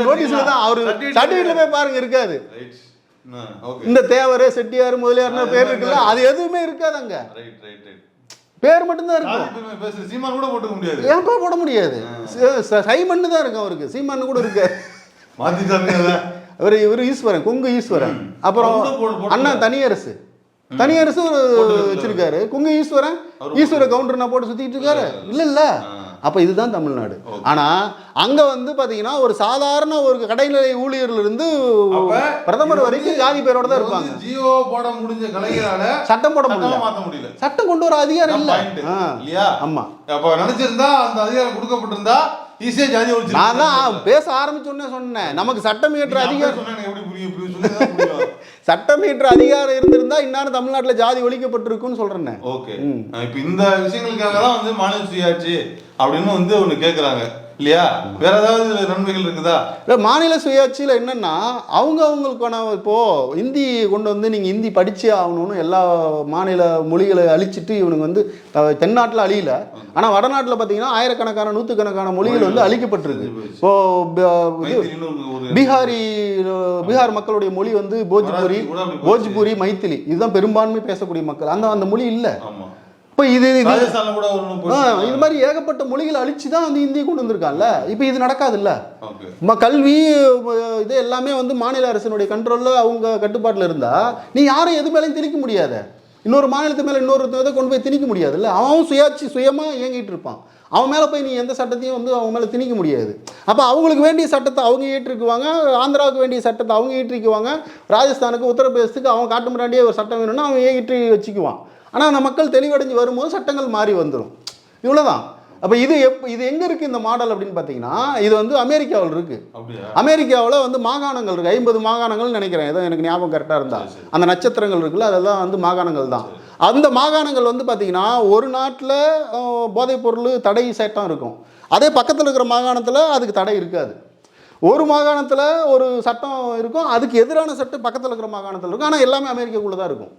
நோட்டீஸ்ல தான், அவரு சர்டிஃபிகேட்ல போய் பாருங்க இருக்காது. இந்த தேவரே செட்டியார் முதலியார்னு பேர் இருக்குல்ல, அது எதுவுமே இருக்காது. அங்க பேர் மட்டும்தான் இருக்கும். சீமான் கூட போட்டுக்க முடியாது. ஏன்பா போட முடியாது? சைமன் தான் இருக்கும் அவருக்கு, சீமான் கூட இருக்கு. இவர் ஈஸ்வரன், கொங்கு ஈஸ்வரன். அப்புறம் அண்ணா தனியரசு வச்சிருக்காரு. கொங்கு ஈஸ்வர கவுண்டர் போட்டு சுத்திட்டு இருக்காரு. இல்ல அப்ப இதுதான் தமிழ்நாடு. ஆனா அங்க வந்து பாத்தீங்கன்னா ஒரு சாதாரண ஒரு கடைநிலை ஊழியர்ல இருந்து பிரதமர் வரைக்கும் ஜாதி பேரோட தான் இருப்பாங்க. ஜியோ போட முடிஞ்ச கலைஞரால சட்டம் போட முடியல. சட்டம் கொண்டு வர அதிகாரம் இல்ல. ஆமா, அப்ப நினைச்சிருந்தா அந்த அதிகாரம் கொடுக்கப்பட்டிருந்தா ஈஸியா ஜாதி ஒழிச்சு. நான் தான் பேச ஆரம்பிச்சோன்னே சொன்னேன், நமக்கு சட்டம் இயற்ற அதிகாரம், சட்டம் இயற்ற அதிகாரம் இருந்திருந்தா இந்நேரம் தமிழ்நாட்டில் ஜாதி ஒழிக்கப்பட்டிருக்குன்னு சொல்றேன். ஓகே, இப்போ இந்த விஷயங்களுக்காக தான் வந்து மாநில சுயாட்சி அப்படின்னு வந்து ஒன்று கேட்குறாங்க இல்லையா? வேற ஏதாவது நன்மைகள் இருக்குதா? மாநில சுயாட்சியில் என்னன்னா, அவங்களுக்கான இப்போ ஹிந்தி கொண்டு வந்து நீங்கள் ஹிந்தி படிச்சே ஆகணும்னு எல்லா மாநில மொழிகளை அழிச்சிட்டு இவனுங்க வந்து தென்னாட்டில் அழியல. ஆனால் வடநாட்டில் பார்த்தீங்கன்னா ஆயிரக்கணக்கான நூற்றுக்கணக்கான மொழிகள் வந்து அழிக்கப்பட்டிருக்கு. இப்போ பீகார் மக்களுடைய மொழி வந்து போஜ்பூரி, மைத்திலி, இதுதான் பெரும்பான்மை பேசக்கூடிய மக்கள். அந்த மொழி இல்லை. இப்போ இது மாதிரி ஏகப்பட்ட மொழிகளை அழிச்சு தான் வந்து இந்தியை கொண்டு வந்திருக்காங்கல்ல. இப்போ இது நடக்காதுல்ல. கல்வி இது எல்லாமே வந்து மாநில அரசினுடைய கண்ட்ரோலில் அவங்க கட்டுப்பாட்டில் இருந்தால் நீ யாரும் எது மேலேயும் திணிக்க முடியாது. இன்னொரு மாநிலத்து மேலே இன்னொரு இதை கொண்டு போய் திணிக்க முடியாதுல்ல. அவன் சுயமாக இயங்கிட்டு இருப்பான். அவன் மேலே போய் நீ எந்த சட்டத்தையும் வந்து அவங்க மேலே திணிக்க முடியாது. அப்போ அவங்களுக்கு வேண்டிய சட்டத்தை அவங்க ஏற்றிக்குவாங்க, ஆந்திராவுக்கு வேண்டிய சட்டத்தை அவங்க ஏற்றிக்குவாங்க, ராஜஸ்தானுக்கு உத்தரப்பிரதேசத்துக்கு அவன் காட்டு முன்னாடியே ஒரு சட்டம் வேணும்னா அவன் ஏற்றி வச்சுக்குவான். ஆனால் அந்த மக்கள் தெளிவடைஞ்சு வரும்போது சட்டங்கள் மாறி வந்துடும். இவ்வளோதான். அப்போ இது எங்கே இருக்குது இந்த மாடல் அப்படின்னு பார்த்தீங்கன்னா, இது வந்து அமெரிக்காவில் இருக்குது. அமெரிக்காவில் வந்து மாகாணங்கள் இருக்குது, 50 மாகாணங்கள் நினைக்கிறேன், ஏதோ எனக்கு ஞாபகம் கரெக்டாக இருந்தால். அந்த நட்சத்திரங்கள் இருக்குல்ல, அதெல்லாம் வந்து மாகாணங்கள் தான். அந்த மாகாணங்கள் வந்து பார்த்தீங்கன்னா ஒரு நாட்டில் போதைப்பொருள் தடை சட்டம் இருக்கும், அதே பக்கத்தில் இருக்கிற மாகாணத்தில் அதுக்கு தடை இருக்காது. ஒரு மாகாணத்தில் ஒரு சட்டம் இருக்கும், அதுக்கு எதிரான சட்டம் பக்கத்தில் இருக்கிற மாகாணத்தில் இருக்கும். ஆனால் எல்லாமே அமெரிக்காக்குள்ளே தான் இருக்கும்.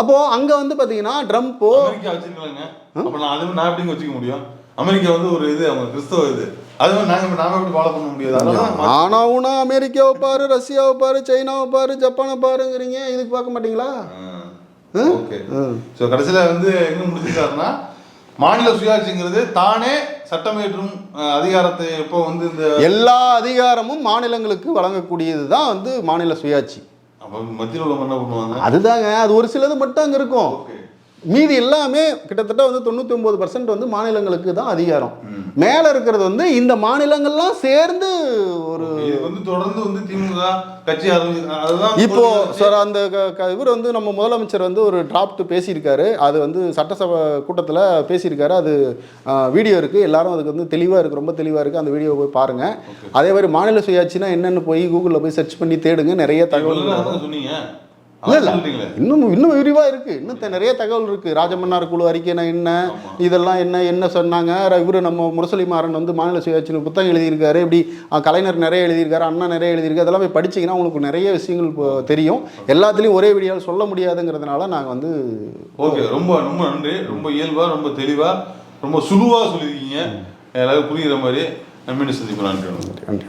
அப்போ அங்க வந்து பாத்தீங்கன்னா ட்ரம்ப் அமெரிக்கா வச்சிருக்காங்க. அப்ப நான் எப்படிங்க வச்சுக்க முடியும்? அமெரிக்கா வந்து ஒரு இது, அவங்க கிறிஸ்தவ இது, அது நாம எப்படி ஃபாலோ பண்ண முடியாது? ஆனா அமெரிக்காவை பாரு, ரஷ்யாவை பாரு, சைனாவை பாரு, ஜப்பானை பாருங்கிறீங்க, இதுக்கு பார்க்க மாட்டீங்களா? ஓகே, ஸோ கடைசியில் வந்து எங்க முடிச்சுக்காருன்னா, மாநில சுயாட்சிங்கிறது தானே சட்டமேற்றும் அதிகாரத்தை எப்போ வந்து இந்த எல்லா அதிகாரமும் மாநிலங்களுக்கு வழங்கக்கூடியது தான் வந்து மாநில சுயாட்சி. மத்தியில் உள்ள என்ன பண்ணுவாங்க? அதுதாங்க, அது ஒரு சிலது மட்டும் அங்கே இருக்கும். மீதி எல்லாமே கிட்டத்தட்ட வந்து 99% வந்து மாநிலங்களுக்கு தான் அதிகாரம். மேல இருக்கிறது வந்து இந்த மாநிலங்கள்லாம் சேர்ந்து ஒரு வந்து தொடர்ந்து வந்து திமுக கட்சி இப்போ சார் அந்த இவர் வந்து நம்ம முதலமைச்சர் வந்து ஒரு டிராப்ட் பேசியிருக்காரு. அது வந்து சட்டசபை கூட்டத்தில் பேசியிருக்காரு. அது வீடியோ இருக்குது, எல்லாரும் அதுக்கு வந்து தெளிவாக இருக்குது, ரொம்ப தெளிவாக இருக்குது. அந்த வீடியோ போய் பாருங்கள். அதே மாதிரி மாநில சுயாட்சினா என்னென்னு போய் கூகுளில் போய் சர்ச் பண்ணி தேடுங்க, நிறைய தகவல் சொன்னீங்க. சொல்லிட்டீங்களே. இன்னும் விரிவா இருக்கு. இன்னும் நிறைய தகவல் இருக்கு. ராஜமன்னார் குழு அறிக்கைனா என்ன, இதெல்லாம் என்ன சொன்னாங்க. இவரு நம்ம முரசொலி மாறன் வந்து மாநில சுயாட்சி புத்தகம் எழுதியிருக்காரு. இப்படி கலைஞர் நிறைய எழுதியிருக்காரு, அண்ணா நிறைய எழுதியிருக்காரு. அதெல்லாம் போய் படிச்சீங்கன்னா உங்களுக்கு நிறைய விஷயங்கள் தெரியும். எல்லாத்துலேயும் ஒரே வீடியோவில் சொல்ல முடியாதுங்கிறதுனால நாங்கள் வந்து ஓகே. ரொம்ப ரொம்ப நன்றி. ரொம்ப இயல்பா, ரொம்ப தெளிவா, ரொம்ப சுழுவா சொல்லியிருக்கீங்க. எல்லாரும் புரிகிற மாதிரி. மீண்டும் சந்திப்போம். நன்றி. நன்றி.